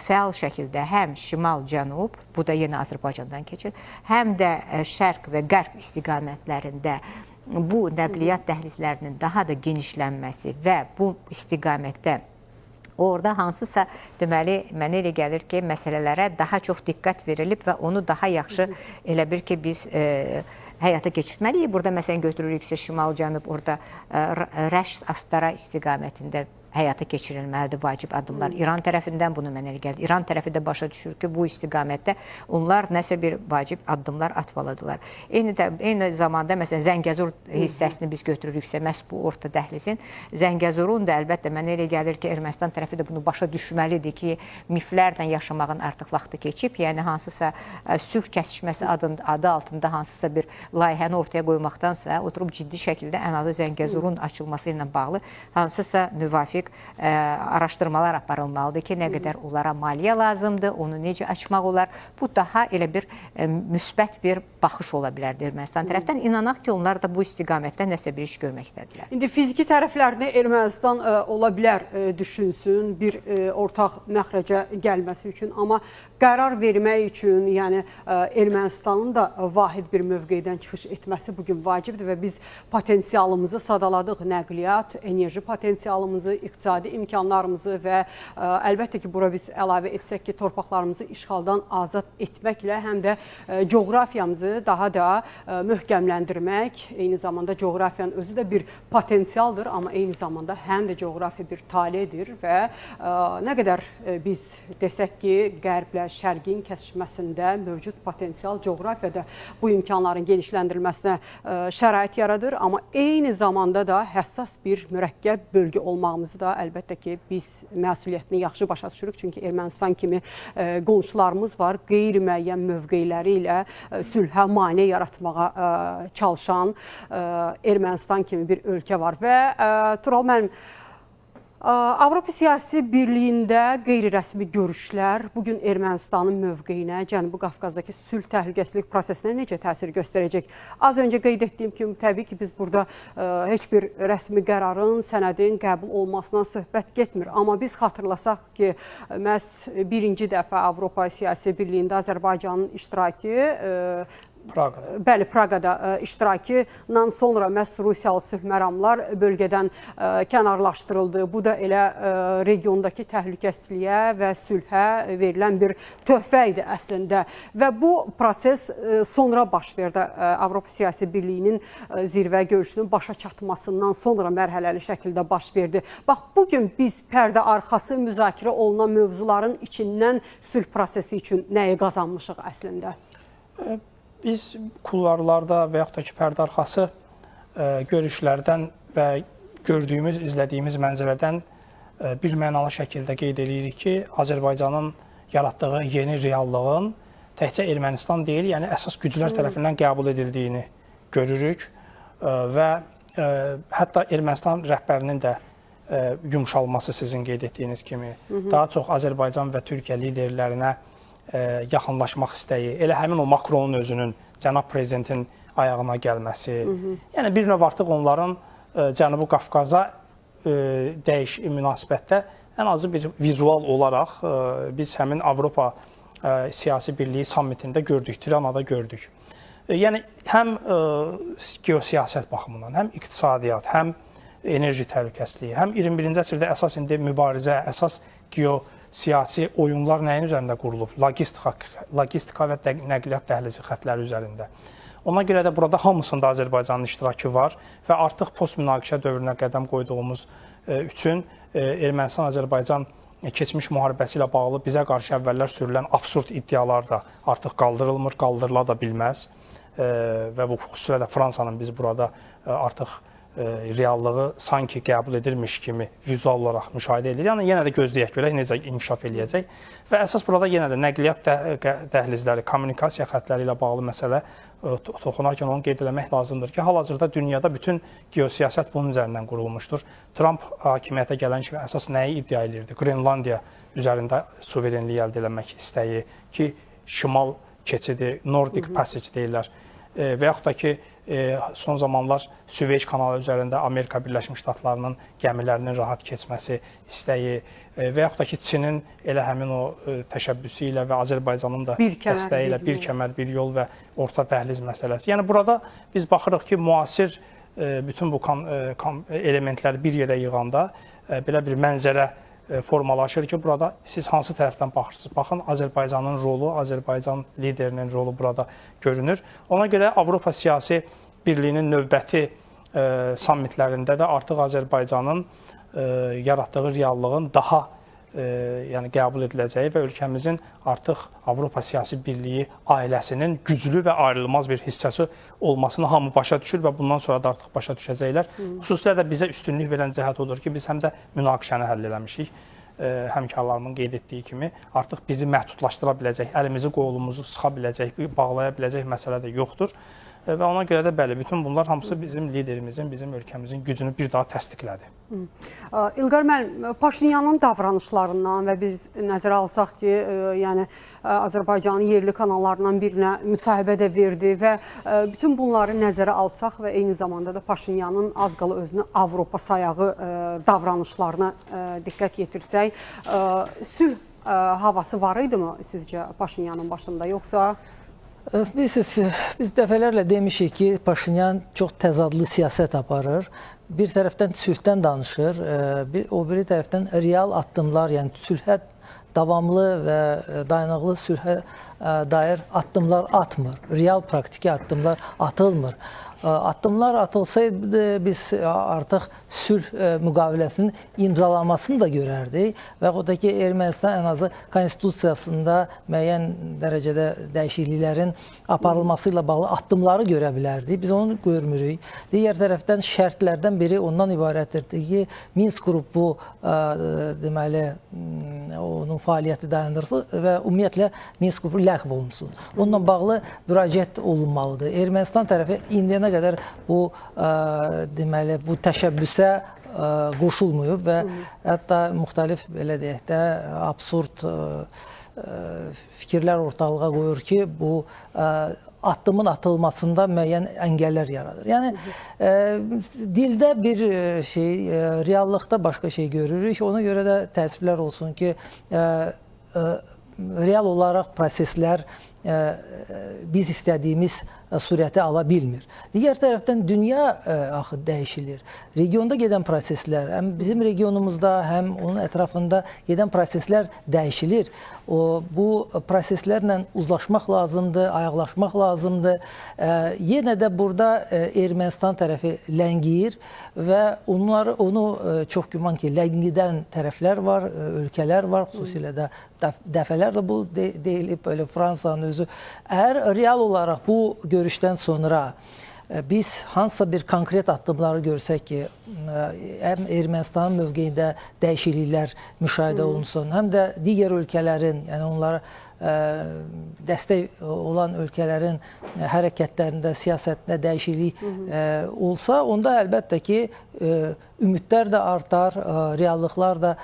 fəal şəkildə həm şimal-cənub, bu da yenə Azərbaycandan keçir, həm də şərq və qərb istiqamətlərində bu nəqliyyat dəhlizlərinin daha da genişlənməsi və bu istiqamətdə orada hansısa deməli, mənə elə gəlir ki, məsələlərə daha çox diqqət verilib və onu daha yaxşı elə bir ki, biz həyata keçirməliyik. Burada məsələn götürürüksə şimal-cənub, orada Rəşd-Astara istiqamətində həyata keçirilməlidir vacib addımlar. İran tərəfindən bunu mənə elə gəlir. İran tərəfi də başa düşür ki, bu istiqamətdə onlar nəsə bir vacib addımlar atmalıdırlar. Eyni zamanda məsələn Zəngəzur hissəsini biz götürürüksə, məhz bu orta dəhlizin, Zəngəzurun da əlbəttə mənə elə gəlir ki, Ermənistan tərəfi də bunu başa düşməlidir ki, miflərlə yaşamağın artıq vaxtı keçib, yəni hansısa sülh kəsişməsi adı altında hansısa bir layihəni ortaya qoymaqdansa, oturub ciddi şəkildə ən azı Zəngəzurun açılması ilə bağlı hansısa müvafiq araşdırmalar aparılmalıdır ki, nə qədər onlara maliyyə lazımdır, onu necə açmaq olar. Bu daha elə bir müsbət bir baxış ola bilərdir Ermənistan tərəfdən. İnanaq ki, onlar da bu istiqamətdə nəsə bir iş görməkdədirlər. İndi fiziki tərəflərini Ermənistan ola bilər düşünsün, bir ortaq məxrəcə gəlməsi üçün, amma qərar vermək üçün, yəni Ermənistanın da vahid bir mövqedən çıxış etməsi bugün vacibdir və biz potensialımızı sadaladıq, nəqliyyat, enerji potensialımızı, iqtisadi imkanlarımızı və əlbəttə ki, bura biz əlavə etsək ki, torpaqlarımızı işğaldan azad etməklə həm də coğrafiyamızı daha da möhkəmləndirmək, eyni zamanda coğrafiyanın özü də bir potensialdır, amma eyni zamanda həm də coğrafiya bir taledir və nə qədər biz desək ki, qərblə şərqin kəsişməsində mövcud potensial coğrafiyada bu imkanların genişləndirilməsinə şərait yaradır, amma eyni zamanda da həssas bir mürəkkəb bölgə olmağımızı da əlbəttə ki, biz məsuliyyətini yaxşı başa düşürük. Çünki Ermənistan kimi qonşularımız var, qeyri-müəyyən mövqeləri ilə sülhə mane yaratmağa çalışan Ermənistan kimi bir ölkə var və Tural müəllim, Avropa Siyasi Birliyində qeyri-rəsmi görüşlər bugün Ermənistanın mövqeyinə, Cənubi Qafqazdakı sülh təhlükəsizlik prosesinə necə təsir göstərəcək? Az öncə qeyd etdiyim kimi, təbii ki, biz burada heç bir rəsmi qərarın, sənədin qəbul olmasından söhbət getmir. Amma biz xatırlasaq ki, məhz birinci dəfə Avropa Siyasi Birliyində Azərbaycanın iştirakı Bəli, Praqada iştirakından sonra məhz Rusiyalı sülh məramlar bölgədən kənarlaşdırıldı. Bu da elə regiondakı təhlükəsizliyə və sülhə verilən bir töhfə idi əslində. Və bu proses sonra baş verdi. Avropa Siyasi Birliyinin zirvə görüşünün başa çatmasından sonra mərhələli şəkildə baş verdi. Bax, bugün biz pərdə arxası müzakirə olunan mövzuların içindən sülh prosesi üçün nəyi qazanmışıq əslində? Biz kulvarlarda və yaxud da ki, pərdə arxası görüşlərdən və gördüyümüz, izlədiyimiz mənzərədən bir mənalı şəkildə qeyd edirik ki, Azərbaycanın yaratdığı yeni reallığın təkcə Ermənistan deyil, yəni əsas güclər tərəfindən qəbul edildiyini görürük və hətta Ermənistan rəhbərinin də yumşalması sizin qeyd etdiyiniz kimi daha çox Azərbaycan və Türkiyə liderlərinə yaxınlaşmaq istəyi, elə həmin o Makronun özünün cənab prezidentin ayağına gəlməsi, yəni bir növ artıq onların Cənubi Qafqaza münasibətdə ən azı bir vizual olaraq biz həmin Avropa siyasi birliyi sammitində gördük, Tiranada gördük. Yəni həm geosiyasət baxımından, həm iqtisadiyyat, həm enerji təhlükəsizliyi, həm 21-ci əsrdə əsas indi mübarizə, əsas geosiyasi oyunlar nəyin üzərində qurulub? Logistika və nəqliyyat dəhlizi xətləri üzərində. Ona görə də burada hamısında Azərbaycanın iştirakı var və artıq post-münaqişə dövrünə qədəm qoyduğumuz üçün Ermənistan-Azərbaycan keçmiş müharibəsi ilə bağlı bizə qarşı əvvəllər sürülən absurd iddialar da artıq qaldırılmır, qaldırıla da bilməz və bu xüsusilə də Fransanın biz burada artıq reallığı sanki qəbul edirmiş kimi vizual olaraq müşahidə edilir. Yəni yenə də gözləyək görək necə inkişaf eləyəcək və əsas burada yenə də nəqliyyat dəhlizləri, kommunikasiya xətləri ilə bağlı məsələ toxunarkən onu qeyd etmək lazımdır ki, hal-hazırda dünyada bütün geosiyasət bunun üzərindən qurulmuşdur. Trump hakimiyyətə gələn kimi əsas nəyi iddia edirdi? Qrenlandiya üzərində suverenliyi əldə etmək istəyi ki, şimal keçidi, Nordic Passage deyirlər və yaxud da ki, son zamanlar Süveyş kanalı üzərində Amerika Birləşmiş Ştatlarının gəmilərinin rahat keçməsi istəyi və yaxud da ki, Çinin elə həmin o təşəbbüsü ilə və Azərbaycanın da dəstəyi ilə bir kəmər, bir yol və orta dəhliz məsələsi. Yəni burada biz baxırıq ki, müasir bütün bu elementləri bir yerə yığanda belə bir mənzərə formalaşır ki, burada siz hansı tərəfdən baxırsınız? Baxın, Azərbaycanın rolu, Azərbaycan liderinin rolu burada görünür. Ona görə Avropa Siyasi Birliyinin növbəti sammitlərində də artıq Azərbaycanın yaratdığı reallığın daha yəni qəbul ediləcəyi və ölkəmizin artıq Avropa Siyasi Birliyi ailəsinin güclü və ayrılmaz bir hissəsi olmasını hamı başa düşür və bundan sonra da artıq başa düşəcəklər. Xüsusilə də bizə üstünlük verən cəhət odur ki, biz həm də münaqişəni həll eləmişik. Həmkarlarımın qeyd etdiyi kimi artıq bizi məhdudlaşdıra biləcək, əlimizi, qolumuzu sıxa biləcək, bağlaya biləcək məsələ də yoxdur. Və ona görə də bəli, bütün bunlar hamısı bizim liderimizin, bizim ölkəmizin gücünü bir daha təsdiqlədi. İlqar müəllim, Paşinyanın davranışlarından və biz nəzərə alsaq ki, yəni Azərbaycanın yerli kanallarından birinə müsahibə də verdi və bütün bunları nəzərə alsaq və eyni zamanda da Paşinyanın az qala özünü Avropa sayağı davranışlarına diqqət yetirsək, sülh havası var idimi sizcə Paşinyanın başında, yoxsa? Bilirsiniz, biz dəfələrlə demişik ki, Paşinyan çox təzadlı siyasət aparır. Bir tərəfdən sülhdən danışır, o biri tərəfdən real addımlar, yəni sülhə davamlı və dayanıqlı sülhə dair addımlar atmır. Real praktiki addımlar atılmır. Addımlar atılsaydı biz artıq sülh müqaviləsinin imzalanmasını da görərdik və o da ki, Ermənistan ən azı konstitusiyasında müəyyən dərəcədə dəyişikliklərin aparılması ilə bağlı addımları görə bilərdik. Biz onu görmürük. Digər tərəfdən şərtlərdən biri ondan ibarətdir ki, Minsk qrupu deməli onun fəaliyyəti dayandırılsın və ümumiyyətlə Minsk qrupu ləğv olunsun. Onunla bağlı müraciət olunmalıdır. Ermənistan tərəfi indiyənə qədər bu deməli bu təşəbbüsə qoşulmayıb və hətta müxtəlif belə deyək də absurd fikirlər ortalığa qoyur ki, bu addımın atılmasında müəyyən əngəllər yaradır. Yəni dildə bir şey, reallıqda başqa şey görürük. Ona görə də təəssüflər olsun ki, real olaraq proseslər biz istədiyimiz sürəti ala bilmir. Digər tərəfdən dünya axı dəyişilir. Regionda gedən proseslər, həm bizim regionumuzda, həm onun ətrafında gedən proseslər dəyişilir. Bu proseslərlə uzlaşmaq lazımdır, ayaqlaşmaq lazımdır. Yenə də burada Ermənistan tərəfi ləngiyir və onu çox güman ki, ləngidən tərəflər var, ölkələr var, xüsusilə də dəfələrlə bu deyilib, böyle Fransanın özü. Əgər real olaraq bu görüşdən sonra biz hansısa bir konkret addımları görsək ki, həm Ermənistanın mövqeyində dəyişikliklər müşahidə olunsun, həm də digər ölkələrin, yəni onlara dəstək olan ölkələrin hərəkətlərində, siyasətində dəyişiklik olsa, onda əlbəttə ki, ümidlər də artar, reallıqlar da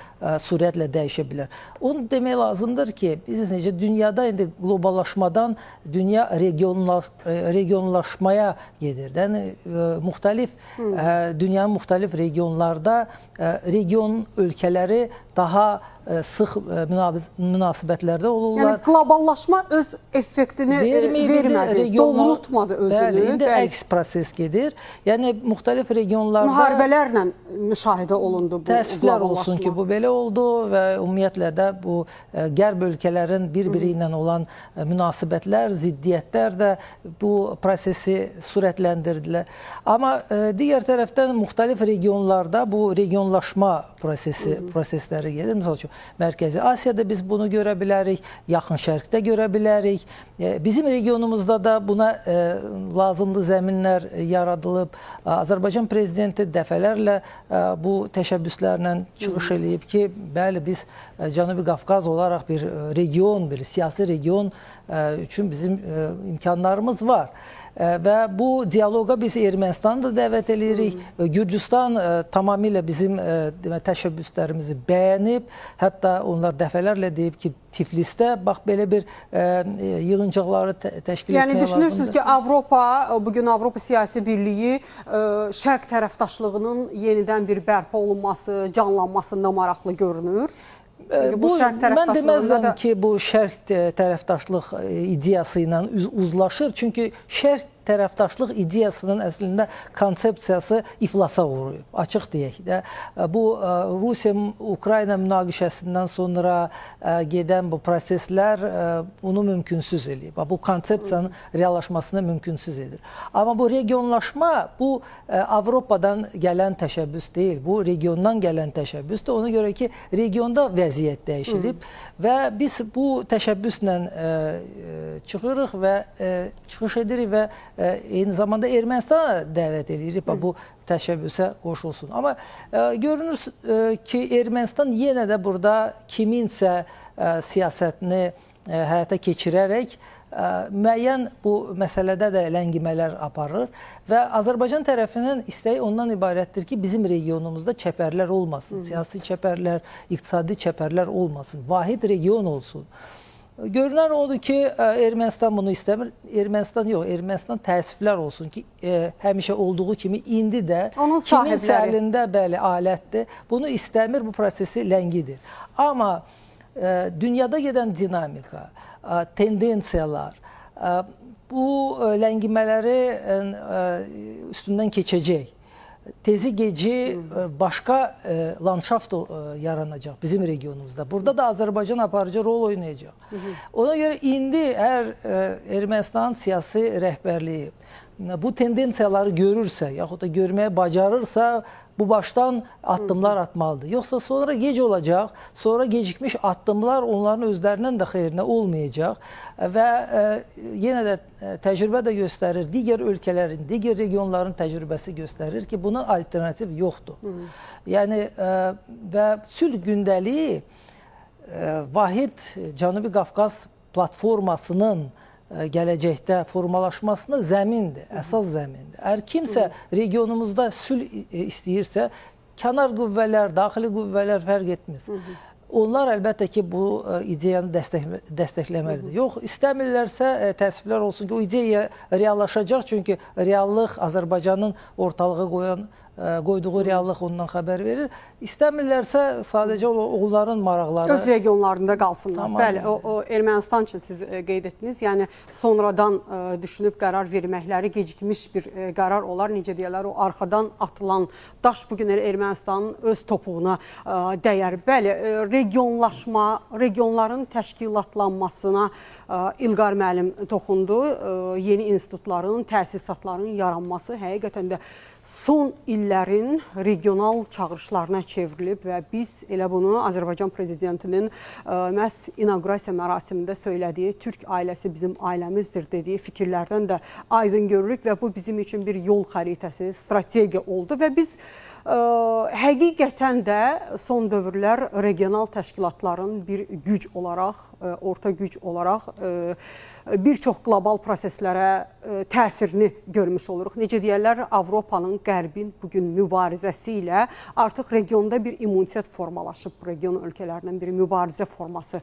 sürətlə dəyişə bilər. Onu demək lazımdır ki, biz necə dünyada indi qloballaşmadan dünya regionlaşmaya gedir. Yəni, dünyanın müxtəlif regionlarda region ölkələri daha sıx münasibətlərdə olurlar. Yəni qloballaşma öz effektini vermədi, doğrultmadı özünü. Bəli, indi əks proses gedir. Yəni müxtəlif regionlarda müharibələrlə müşahidə olundu bu təəssüflər olsun ki, bu belə oldu və ümumiyyətlə də bu qərb ölkələrin bir-biri ilə olan münasibətlər, ziddiyyətlər də bu prosesi sürətləndirdilər. Amma digər tərəfdən müxtəlif regionlarda bu regionlaşma prosesləri gedir. Məsəl üçün, Mərkəzi Asiyada biz bunu görə bilərik, Yaxın Şərqdə görə bilərik. Bizim regionumuzda da buna lazımlı zəminlər yaradılıb. Azərbaycan prezidenti dəfələrlə bu təşəbbüslərlə çıxış edib ki, bəli, biz Cənubi Qafqaz olaraq bir region, bir siyasi region üçün bizim imkanlarımız var. Və bu diyaloqa biz Ermənistanı da dəvət edirik. Gürcüstan tamamilə bizim təşəbbüslərimizi bəyənib. Hətta onlar dəfələrlə deyib ki, Tiflisdə bax belə bir yığıncaqları təşkil etməyə lazımdır. Yəni düşünürsünüz ki, bugün Avropa Siyasi Birliyi şərq tərəfdaşlığının yenidən bir bərpa olunması, canlanmasında maraqlı görünür. Mən deməzdim ki, bu şərq tərəfdaşlıq ideyası ilə uzlaşır. Çünki şərq tərəfdaşlıq ideyasının əslində konsepsiyası iflasa uğrayıb, açıq deyək də. Bu, Rusiya-Ukrayna münaqişəsindən sonra gedən bu proseslər bunu mümkünsüz eləyib. Bu konsepsiyanın reallaşmasını mümkünsüz edir. Amma bu regionlaşma, bu Avropadan gələn təşəbbüs deyil, bu regiondan gələn təşəbbüsdür. Ona görə ki, regionda vəziyyət dəyişilib və biz bu təşəbbüslə çıxırıq və çıxış edirik və eyni zamanda Ermənistana dəvət edirik bu təşəbbüsə qoşulsun. Amma görünür ki, Ermənistan yenə də burada kiminsə siyasətini həyata keçirərək müəyyən bu məsələdə də ləngimələr aparır və Azərbaycan tərəfinin istəyi ondan ibarətdir ki, bizim regionumuzda çəpərlər olmasın, siyasi çəpərlər, iqtisadi çəpərlər olmasın, vahid region olsun. Görünən odur ki, Ermənistan bunu istəmir. Ermənistan təəssüflər olsun ki, həmişə olduğu kimi indi də kiminsə əlində alətdir. Bunu istəmir, bu prosesi ləngidir. Amma dünyada gedən dinamika, tendensiyalar bu ləngimələri üstündən keçəcək. Tezi geci başqa landşaft yaranacaq bizim regionumuzda. Burada da Azərbaycan aparıcı rol oynayacaq. Ona görə indi Ermənistanın siyasi rəhbərliyi bu tendensiyaları görürsə, yaxud da görməyə bacarırsa, bu başdan addımlar atmalıdır. Yoxsa sonra gec olacaq, sonra gecikmiş addımlar onların özlərindən də xeyrinə olmayacaq və yenə də təcrübə də göstərir, digər ölkələrin, digər regionların təcrübəsi göstərir ki, buna alternativ yoxdur. Yəni, və sülh gündəliyi vahid Cənubi Qafqaz platformasının gələcəkdə formalaşmasına zəmindir, əsas zəmindir. Əgər kimsə regionumuzda sülh istəyirsə, kənar qüvvələr, daxili qüvvələr fərq etmir. Onlar əlbəttə ki, bu ideyanı dəstəkləməlidir. Yox, istəmirlərsə, təəssüflər olsun ki, o ideya reallaşacaq, çünki reallıq Azərbaycanın ortalığa qoyduğu reallıq ondan xəbər verir. İstəmirlərsə, sadəcə onların maraqları öz regionlarında qalsınlar. Bəli, o Ermənistan üçün siz qeyd etdiniz. Yəni, sonradan düşünüb qərar verməkləri gecikmiş bir qərar olar. Necə deyərlər, o arxadan atılan daş bugün Ermənistanın öz topuğuna dəyər. Bəli, regionlaşma, regionların təşkilatlanmasına İlqar müəllim toxundu. Yeni institutların, təsisatların yaranması həqiqətən də son illərin regional çağırışlarına çevrilib və biz elə bunu Azərbaycan prezidentinin məhz inaugurasiya mərasimində söylədiyi Türk ailəsi bizim ailəmizdir dediyi fikirlərdən də aydın görürük və bu bizim üçün bir yol xəritəsi, strategiya oldu və biz Həqiqətən də son dövrlər regional təşkilatların bir güc olaraq, orta güc olaraq bir çox qlobal proseslərə təsirini görmüş oluruq. Necə deyərlər, Avropanın, Qərbin bugün mübarizəsi ilə artıq regionda bir immunitet formalaşıb, region ölkələrinin bir mübarizə forması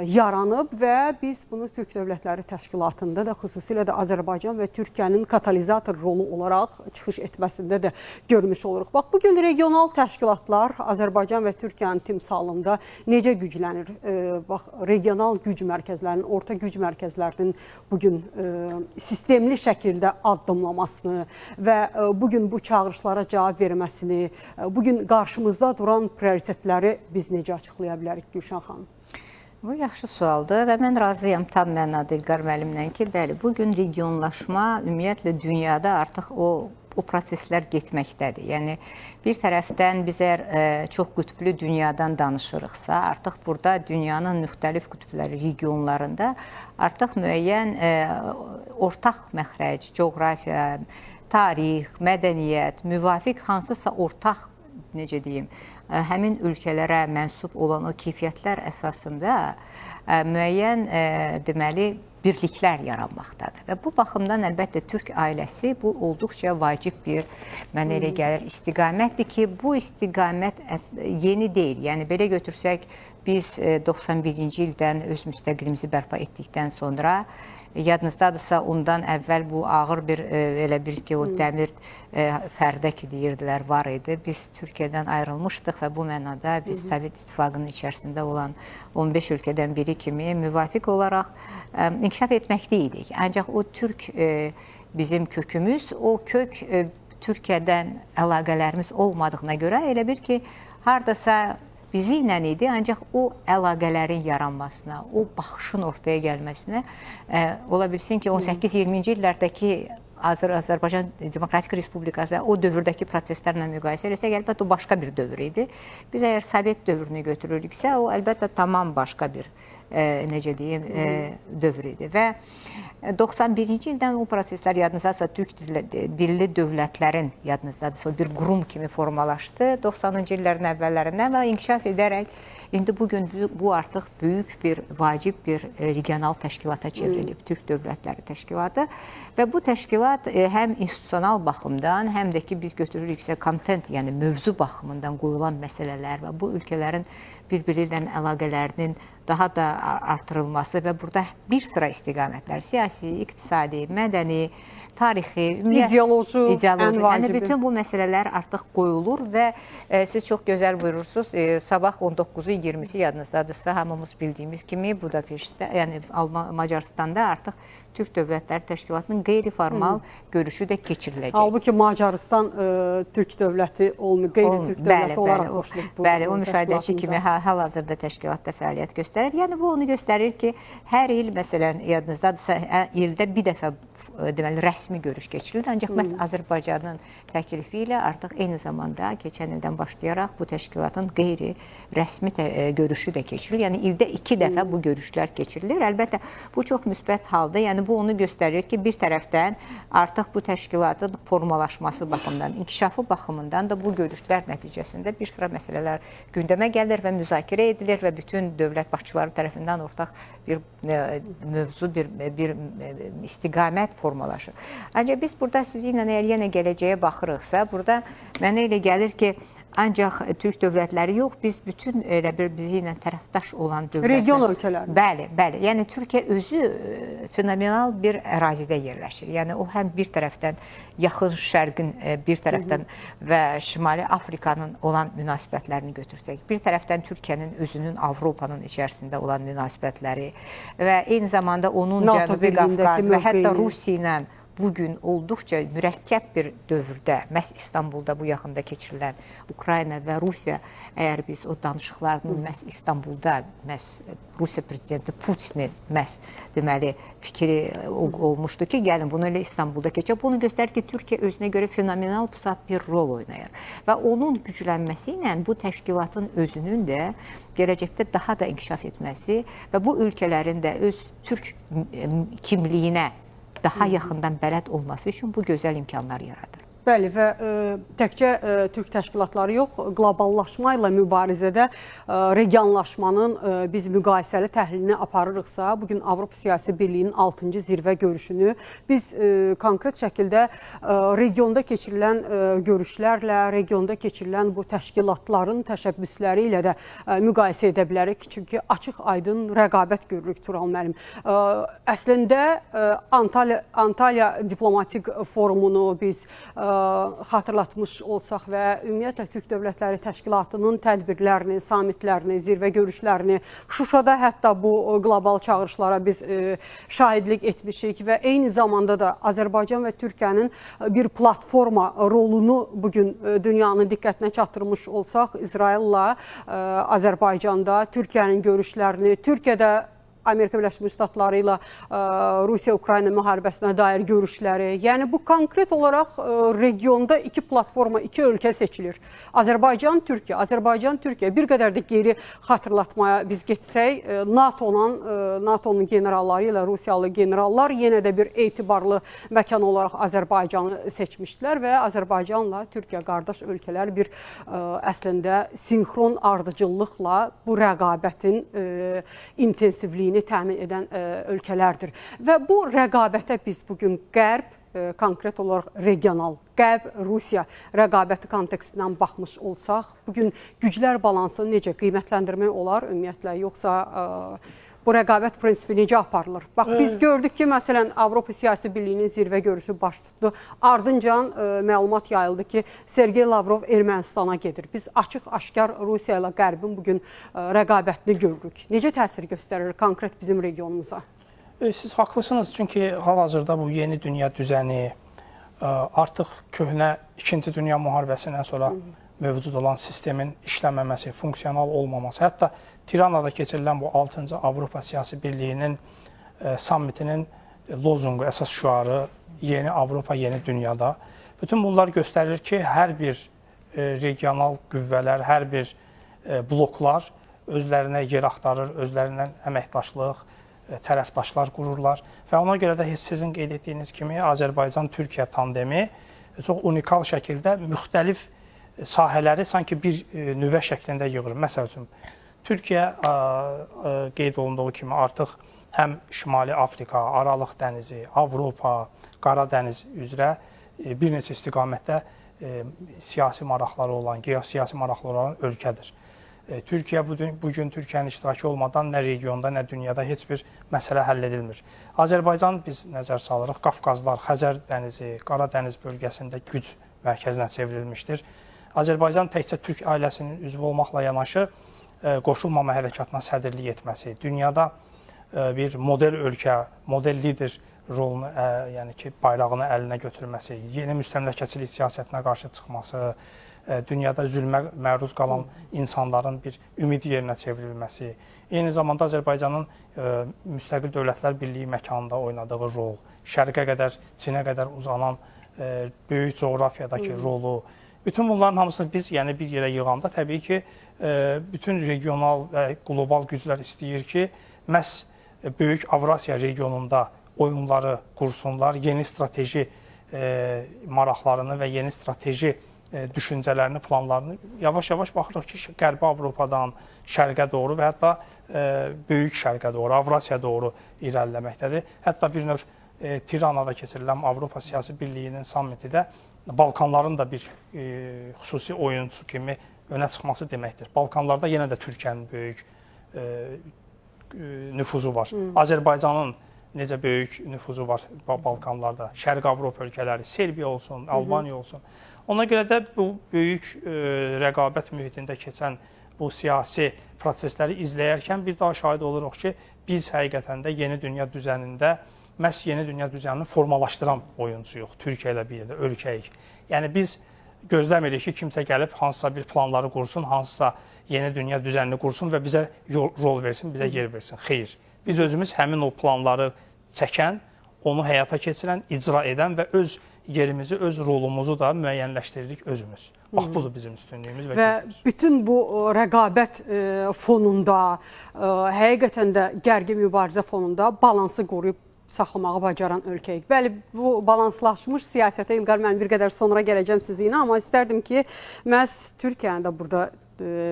yaranıb və biz bunu Türk Dövlətləri Təşkilatında da, xüsusilə də Azərbaycan və Türkiyənin katalizator rolu olaraq çıxış etməsində də görmüş oluruq. Bax, bugün regional təşkilatlar Azərbaycan və Türkiyənin timsalında necə güclənir? Bax, regional güc mərkəzlərinin, orta güc mərkəzlərinin bugün sistemli şəkildə addımlamasını və bugün bu çağırışlara cavab verməsini, bugün qarşımızda duran prioritetləri biz necə açıqlaya bilərik Gülşən xanım? Bu yaxşı sualdır və mən razıyam tam mənada İlqar müəllimlə ki, bəli, bugün regionlaşma ümumiyyətlə dünyada artıq o proseslər getməkdədir. Yəni, bir tərəfdən biz əgər çox qütblü dünyadan danışırıqsa, artıq burada dünyanın müxtəlif qütbləri, regionlarında artıq müəyyən ortaq məxrəc, coğrafiya, tarix, mədəniyyət, müvafiq hansısa ortaq, necə deyim, həmin ölkələrə mənsub olan o keyfiyyətlər əsasında müəyyən, deməli, birliklər yaranmaqdadır. Və bu baxımdan əlbəttə Türk ailəsi bu olduqca vacib bir, mənə elə gəlir, istiqamətdir ki, bu istiqamət yeni deyil. Yəni, belə götürsək, biz 91-ci ildən öz müstəqilimizi bərpa etdikdən sonra, yadınızdadırsa, ondan əvvəl bu ağır bir, elə bir ki, o dəmir pərdə ki, deyirdilər, var idi. Biz Türkiyədən ayrılmışdıq və bu mənada biz Sovet İttifaqının içərisində olan 15 ölkədən biri kimi müvafiq olaraq inkişaf etməkdəydik. Ancaq o Türk bizim kökümüz, o kök Türkiyədən əlaqələrimiz olmadığına görə elə bir ki, hardasa bizi ilə idi, ancaq o əlaqələrin yaranmasına, o baxışın ortaya gəlməsinə ola bilsin ki, 18-20-ci illərdəki Azərbaycan Demokratik Respublikası və o dövrdəki proseslərlə müqayisə eləsək, əlbəttə o başqa bir dövr idi. Biz əgər Sovet dövrünü götürürüksə, o əlbəttə tamam başqa bir, necə deyim, dövr idi. Və 91-ci ildən o proseslər yadınızdadırsa, türk dilli dövlətlərin yadınızdadırsa, bir qurum kimi formalaşdı 90-cı illərin əvvəllərindən və inkişaf edərək indi bugün bu artıq böyük bir, vacib bir regional təşkilata çevrilib, Türk Dövlətləri Təşkilatı və bu təşkilat həm institusional baxımdan, həm də ki, biz götürürüksə kontent, yəni mövzu baxımından qoyulan məsələlər və bu ölkələrin bir-biri ilə əlaqələrinin daha da artırılması və burada bir sıra istiqamətlər, siyasi, iqtisadi, mədəni, tarixi, ideoloji, ən vacibi. Yəni, bütün bu məsələlər artıq qoyulur və siz çox gözəl buyurursunuz, sabah 19-u 20-si yadınızdadırsa, hamımız bildiyimiz kimi Budapeştdə, yəni Macaristanda artıq Türk Dövlətləri Təşkilatının qeyri-formal görüşü də keçiriləcək. Halbuki Macaristan Türk dövləti olmuyor, qeyri-Türk dövləti olaraq qoşulub. Bəli, o müşahidəçi kimi hal-hazırda təşkilatda fəaliyyət göstərir. Yəni, bu onu göstərir ki, hər il, məsələn, yadınızdadırsa, ildə bir dəfə deməli, rəsmi görüş keçirilir. Ancaq məhz Azərbaycanın təklifi ilə artıq eyni zamanda keçən ildən başlayaraq bu təşkilatın qeyri-rəsmi görüşü də keçirilir. Yəni, ildə 2 dəfə bu görüşlər keçirilir. Əlbəttə, bu çox müsbət haldır. Yəni, bu onu göstərir ki, bir tərəfdən artıq bu təşkilatın formalaşması baxımından, inkişafı baxımından da bu görüşlər nəticəsində bir sıra məsələlər gündəmə gəlir və müzakirə edilir və bütün dövlət başçıları tərəfindən ortaq bir mövzu, bir istiqamət formalaşır. Ancaq biz burada sizinlə əgər yenə gələcəyə baxırıqsa, burada mənə elə gəlir ki, ancaq Türk dövlətləri yox, biz bütün elə bir bizi ilə tərəfdaş olan dövlətlər. Region ölkələri. Bəli, bəli. Yəni, Türkiyə özü fenomenal bir ərazidə yerləşir. Yəni, o həm bir tərəfdən yaxın şərqin bir tərəfdən və Şimali Afrikanın olan münasibətlərini götürsək, bir tərəfdən Türkiyənin özünün Avropanın içərisində olan münasibətləri və eyni zamanda onun Cənubi Qafqaz və hətta Rusiya ilə bugün olduqca mürəkkəb bir dövrdə, məhz İstanbulda bu yaxında keçirilən Ukrayna və Rusiya, əgər biz o danışıqlarının məhz İstanbulda, məhz Rusiya prezidenti Putinin məhz deməli fikri olmuşdu ki, gəlin bunu elə İstanbulda keçək. Bunu göstərir ki, Türkiyə özünə görə fenomenal pusat bir rol oynayır. Və onun güclənməsi ilə bu təşkilatın özünün də gələcəkdə daha da inkişaf etməsi və bu ölkələrin də öz türk kimliyinə daha yaxından bələd olması üçün bu gözəl imkanlar yaradır. Bəli və təkcə türk təşkilatları yox, qloballaşma ilə mübarizədə regionlaşmanın biz müqayisəli təhlilini aparırıqsa, bugün Avropa Siyasi Birliyinin 6-cı zirvə görüşünü biz konkret şəkildə regionda keçirilən görüşlərlə, regionda keçirilən bu təşkilatların təşəbbüsləri ilə də müqayisə edə bilərik. Çünki açıq-aydın rəqabət görürük, Tural müəllim. Əslində Antalya diplomatik forumunu biz xatırlatmış olsaq və ümumiyyətlə Türk Dövlətləri Təşkilatının tədbirlərini, samitlərini, zirvə görüşlərini, Şuşada hətta bu qlobal çağırışlara biz şahidlik etmişik və eyni zamanda da Azərbaycan və Türkiyənin bir platforma rolunu bugün dünyanın diqqətinə çatdırmış olsaq, İsraillə Azərbaycanda Türkiyənin görüşlərini, Türkiyədə Amerika Birləşmiş Ştatları ilə Rusiya-Ukrayna müharibəsinə dair görüşləri. Yəni bu konkret olaraq regionda iki platforma, iki ölkə seçilir. Azərbaycan, Türkiyə, Azərbaycan, Türkiyə. Bir qədər də geri xatırlatmaya biz getsək, NATO-nun generalları ilə Rusiyalı generallar yenə də bir etibarlı məkan olaraq Azərbaycanı seçmişdilər və Azərbaycanla Türkiyə qardaş ölkələr bir əslində sinxron ardıcıllıqla bu rəqabətin intensivliyini təmin edən ölkələrdir. Və bu rəqabətə biz bugün Qərb, konkret olaraq regional, Qərb-Rusiya rəqabəti kontekstindən baxmış olsaq, bugün güclər balansını necə qiymətləndirmək olar ümumiyyətlə, yoxsa bu rəqabət prinsipi necə aparılır? Bax, biz gördük ki, məsələn, Avropa Siyasi Birliyinin zirvə görüşü baş tutdu. Ardıncan məlumat yayıldı ki, Sergey Lavrov Ermənistana gedir. Biz açıq-aşkar Rusiya ilə Qərbin bugün rəqabətini görürük. Necə təsir göstərir konkret bizim regionumuza? Siz haqlısınız, çünki hal-hazırda bu yeni dünya düzəni artıq köhnə 2-ci Dünya müharibəsindən sonra mövcud olan sistemin işləməməsi, funksional olmaması, hətta Tiranada keçirilən bu 6-cı Avropa Siyasi Birliyinin sammitinin lozunqu, əsas şüarı Yeni Avropa, Yeni Dünyada. Bütün bunlar göstərir ki, hər bir regional qüvvələr, hər bir bloklar özlərinə yer axtarır, özlərindən əməkdaşlıq, tərəfdaşlar qururlar və ona görə də sizin qeyd etdiyiniz kimi Azərbaycan-Türkiyə tandemi çox unikal şəkildə müxtəlif sahələri sanki bir nüvə şəklində yığır. Məsəl üçün, Türkiyə qeyd olunduğu kimi artıq həm Şimali Afrika, Aralıq dənizi, Avropa, Qara dəniz üzrə bir neçə istiqamətdə siyasi maraqları olan, geosiyasi maraqları olan ölkədir. Türkiyə bugün Türkiyənin iştirakı olmadan nə regionda, nə dünyada heç bir məsələ həll edilmir. Azərbaycan biz nəzər salırıq, Qafqazlar, Xəzər dənizi, Qara dəniz bölgəsində güc mərkəzinə çevrilmişdir. Azərbaycan təkcə Türk ailəsinin üzvü olmaqla yanaşı qoşulmama hərəkatına sədrlik etməsi, dünyada bir model ölkə, model lider rolunu, yəni ki, bayrağını əlinə götürməsi, yeni müstəmləkəçilik siyasətinə qarşı çıxması, dünyada zülmə məruz qalan insanların bir ümid yerinə çevrilməsi, eyni zamanda Azərbaycanın müstəqil dövlətlər birliyi məkanında oynadığı rol, şərqə qədər, Çinə qədər uzanan böyük coğrafiyadakı rolu, bütün bunların hamısını biz bir yerə yığanda təbii ki, bütün regional və qlobal güclər istəyir ki, məhz Böyük Avrasiya regionunda oyunları qursunlar, yeni strateji maraqlarını və yeni strateji düşüncələrini, planlarını yavaş-yavaş baxırıq ki, Qərbi Avropadan şərqə doğru və hətta Böyük şərqə doğru, Avrasiya doğru irəliləməkdədir. Hətta bir növ Tiranada keçirilən Avropa Siyasi Birliyinin sammiti də Balkanların da bir xüsusi oyunçu kimi önə çıxması deməkdir. Balkanlarda yenə də Türkiyənin böyük nüfuzu var. Azərbaycanın necə böyük nüfuzu var Balkanlarda. Şərq Avropa ölkələri, Serbiya olsun, Albaniya olsun. Ona görə də bu böyük rəqabət mühitində keçən bu siyasi prosesləri izləyərkən bir daha şahid oluruq ki, biz həqiqətən də yeni dünya düzənində məhz yeni dünya düzənini formalaşdıran oyuncuyuq, Türkiyə ilə bir yerdə, ölkəyik. Yəni biz gözləmirik ki, kimsə gəlib hansısa bir planları qursun, hansısa yeni dünya düzənini qursun və bizə rol versin, bizə yer versin. Xeyr, biz özümüz həmin o planları çəkən, onu həyata keçirən, icra edən və öz yerimizi, öz rolumuzu da müəyyənləşdiririk özümüz. Bax, budur bizim üstünlüyümüz və gücümüz. Və bütün bu rəqabət fonunda, həqiqətən də gərgin mübarizə fonunda balansı qoruyub saxlamağı bacaran ölkəyik. Bəli, bu balanslaşmış siyasətə İlqar mən bir qədər sonra gələcəm sizinlə, amma istərdim ki, məhz Türkiyənin də burada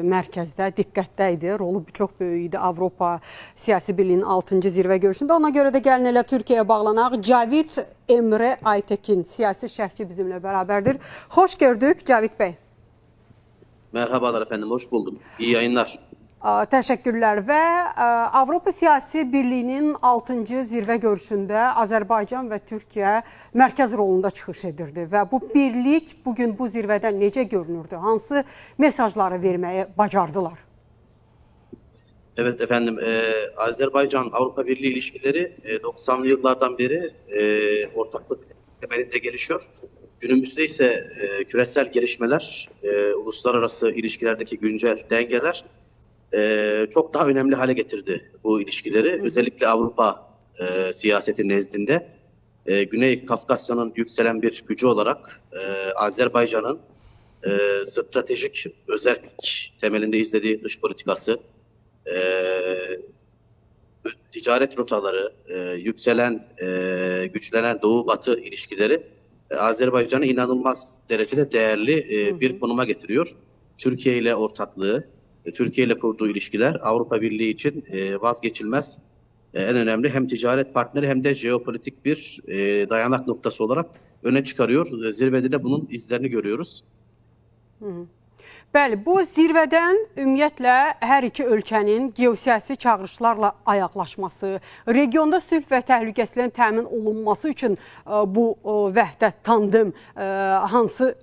mərkəzdə, diqqətdə idi. Rolu çox böyük idi Avropa Siyasi Birliyinin 6-cı zirvə görüşündə. Ona görə də gəlin elə Türkiyəyə bağlanaq. Cavid Emre Aytekin, siyasi şərhçi bizimlə bərabərdir. Xoş gördük Cavid bəy. Merhabalar efendim, hoş bulduk. İyi yayınlar. Təşəkkürlər və Avropa Siyasi Birliyinin 6-cı zirvə görüşündə Azərbaycan və Türkiyə mərkəz rolunda çıxış edirdi və bu birlik bugün bu zirvədən necə görünürdü? Hansı mesajları verməyi bacardılar? Evet efendim, Azerbaycan-Avrupa Birliği ilişkileri 90'lı yıllardan beri ortaklık temelinde gelişiyor. Günümüzde ise küresel gelişmeler, uluslararası ilişkilerdeki güncel dengeler çok daha önemli hale getirdi bu ilişkileri. Özellikle Avrupa siyaseti nezdinde Güney Kafkasya'nın yükselen bir gücü olarak Azerbaycan'ın stratejik özellik temelinde izlediği dış politikası, ticaret rotaları, yükselen, güçlenen Doğu-Batı ilişkileri Azerbaycan'ı inanılmaz derecede değerli bir konuma getiriyor. Türkiye ile ortaklığı, Türkiye ile kurduğu ilişkiler Avrupa Birliği için vazgeçilmez, en önemli hem ticaret partneri hem de jeopolitik bir dayanak noktası olarak öne çıkarıyor. Zirvede de bunun izlerini görüyoruz. Bəli, bu zirvədən ümumiyyətlə hər iki ölkənin geosiyasi çağırışlarla ayaqlaşması, regionda sülh və təhlükəsizliyin təmin olunması üçün bu vəhdət, tandım hansı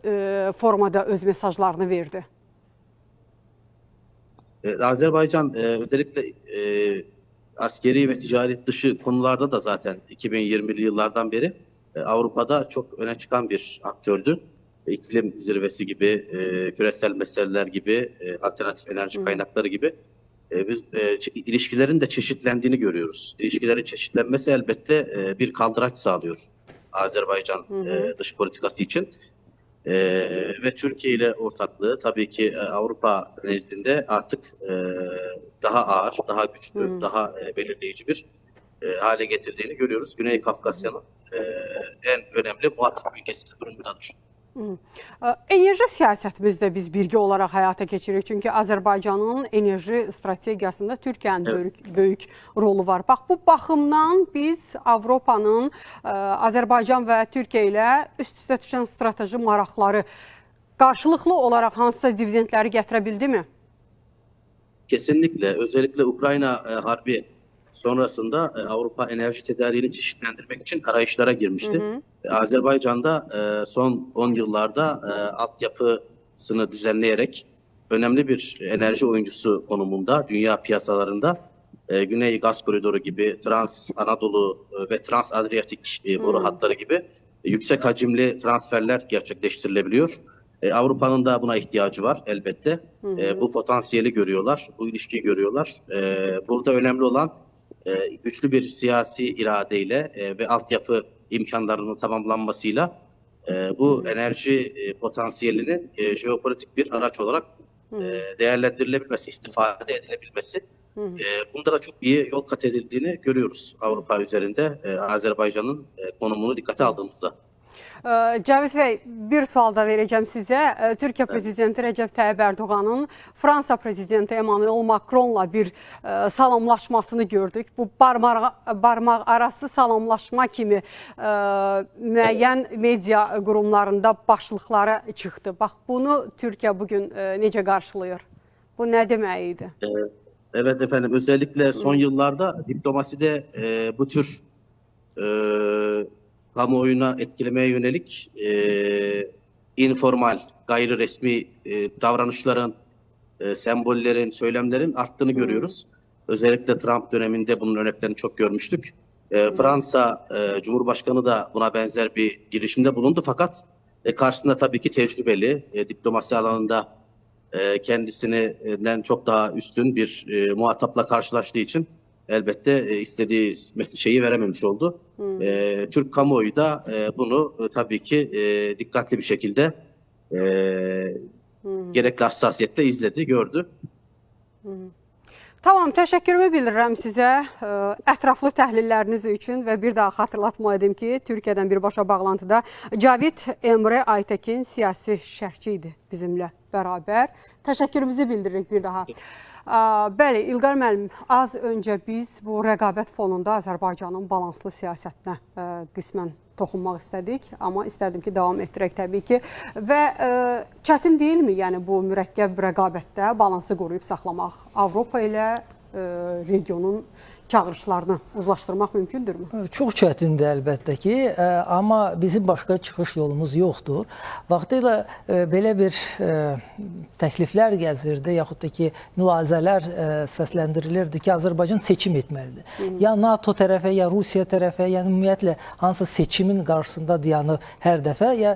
formada öz mesajlarını verdi? Azerbaycan özellikle askeri ve ticaret dışı konularda da zaten 2020'li yıllardan beri Avrupa'da çok öne çıkan bir aktördü. İklim zirvesi gibi, küresel meseleler gibi, alternatif enerji kaynakları gibi biz ilişkilerin de çeşitlendiğini görüyoruz. İlişkilerin çeşitlenmesi elbette bir kaldıraç sağlıyor Azerbaycan dış politikası için. Ve Türkiye ile ortaklığı tabii ki Avrupa nezdinde artık daha ağır, daha güçlü, daha belirleyici bir hale getirdiğini görüyoruz. Güney Kafkasya'nın en önemli muhatap ülkesi durumundadır. Enerji siyasətimizdə biz birgə olaraq həyata keçiririk. Çünki Azərbaycanın enerji strategiyasında Türkiyənin böyük rolu var. Bax, bu baxımdan biz Avropanın Azərbaycan və Türkiyə ilə üst-üstə düşən strateji maraqları qarşılıqlı olaraq hansısa dividendləri gətirə bildi mi? Kesinlikle. Özellikle Ukrayna harbi sonrasında Avrupa enerji tedariğini çeşitlendirmek için arayışlara girmişti. Azerbaycan'da son 10 yıllarda altyapısını düzenleyerek önemli bir enerji oyuncusu konumunda dünya piyasalarında Güney Gaz Koridoru gibi, Trans Anadolu ve Trans Adriyatik boru hatları gibi yüksek hacimli transferler gerçekleştirilebiliyor. Avrupa'nın da buna ihtiyacı var elbette. Bu potansiyeli görüyorlar, bu ilişkiyi görüyorlar. Burada önemli olan güçlü bir siyasi iradeyle ve altyapı imkanlarının tamamlanmasıyla bu enerji potansiyelinin jeopolitik bir araç olarak değerlendirilebilmesi, istifade edilebilmesi. Bunda da çok iyi yol kat edildiğini görüyoruz Avrupa üzerinde Azerbaycan'ın konumunu dikkate aldığımızda. Cavid bəy, bir sual da verəcəm sizə. Türkiyə Prezidenti Rəcəb Tayyib Ərdoğanın Fransa Prezidenti Emmanuel Macronla bir salamlaşmasını gördük. Bu barmaq arası salamlaşma kimi müəyyən media qurumlarında başlıqlara çıxdı. Bax, bunu Türkiyə bugün necə qarşılayır? Bu nə demək idi? Evet efendim, özellikle son yıllarda diplomaside bu tür kamuoyuna etkilemeye yönelik informal, gayri resmi davranışların, sembollerin, söylemlerin arttığını görüyoruz. Özellikle Trump döneminde bunun örneklerini çok görmüştük. Fransa Cumhurbaşkanı da buna benzer bir girişimde bulundu fakat karşısında tabii ki tecrübeli, diplomasi alanında kendisinden çok daha üstün bir muhatapla karşılaştığı için elbette istediği şeyi verememiş oldu. Türk kamuoyu da bunu tabii ki dikkatli bir şekilde gerekli hassasiyetle izledi, gördü. Tamam, təşəkkürümü bildirirəm sizə ətraflı təhlilləriniz üçün və bir daha xatırlatma edim ki, Türkiyədən birbaşa bağlantıda Cavid Emre Aytekin siyasi şərhçi idi bizimlə bərabər. Təşəkkürümüzü bildiririk bir daha. Bəli, İlqar müəllim, az öncə biz bu rəqabət fonunda Azərbaycanın balanslı siyasətinə qismən toxunmaq istədik, amma istərdim ki, davam etdirək təbii ki. Və çətin deyilmi, yəni bu mürəkkəb rəqabətdə balansı qoruyub saxlamaq, Avropa ilə regionun çağırışlarını uzlaşdırmaq mümkündürmü? Çox çətindir əlbəttə ki, amma bizim başqa çıxış yolumuz yoxdur. Vaxtilə belə bir təkliflər gəzirdi, yaxud da ki, mülahizələr səsləndirilirdi ki, Azərbaycan seçim etməlidir. Ya NATO tərəfə, ya Rusiya tərəfə, yəni ümumiyyətlə hansısa seçimin qarşısında dayanıb hər dəfə, ya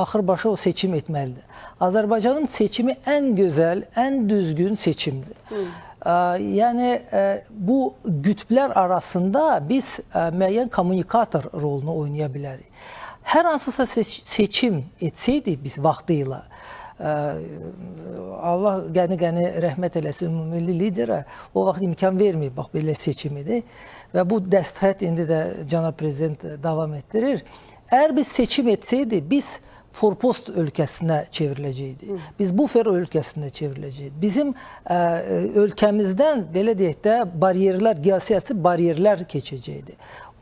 axır başa o seçim etməlidir. Azərbaycanın seçimi ən gözəl, ən düzgün seçimdir. Yəni bu qütblər arasında biz müəyyən kommunikator rolunu oynaya bilərik. Hər hansısa seçim etsəydik biz vaxtı ilə, Allah qəni-qəni rəhmət eləsin ümumilli liderə, o vaxt imkan verməyib, bax belə seçimidir və bu dəstxət indi də cənab prezident davam etdirir. Əgər biz seçim etsəydik, biz forpost ölkəsinə çevriləcəkdi. Biz bufer ölkəsinə çevriləcəkdi. Bizim ölkəmizdən, belə deyək də, bariyerlər, geosiyasi bariyerlər keçəcəkdi.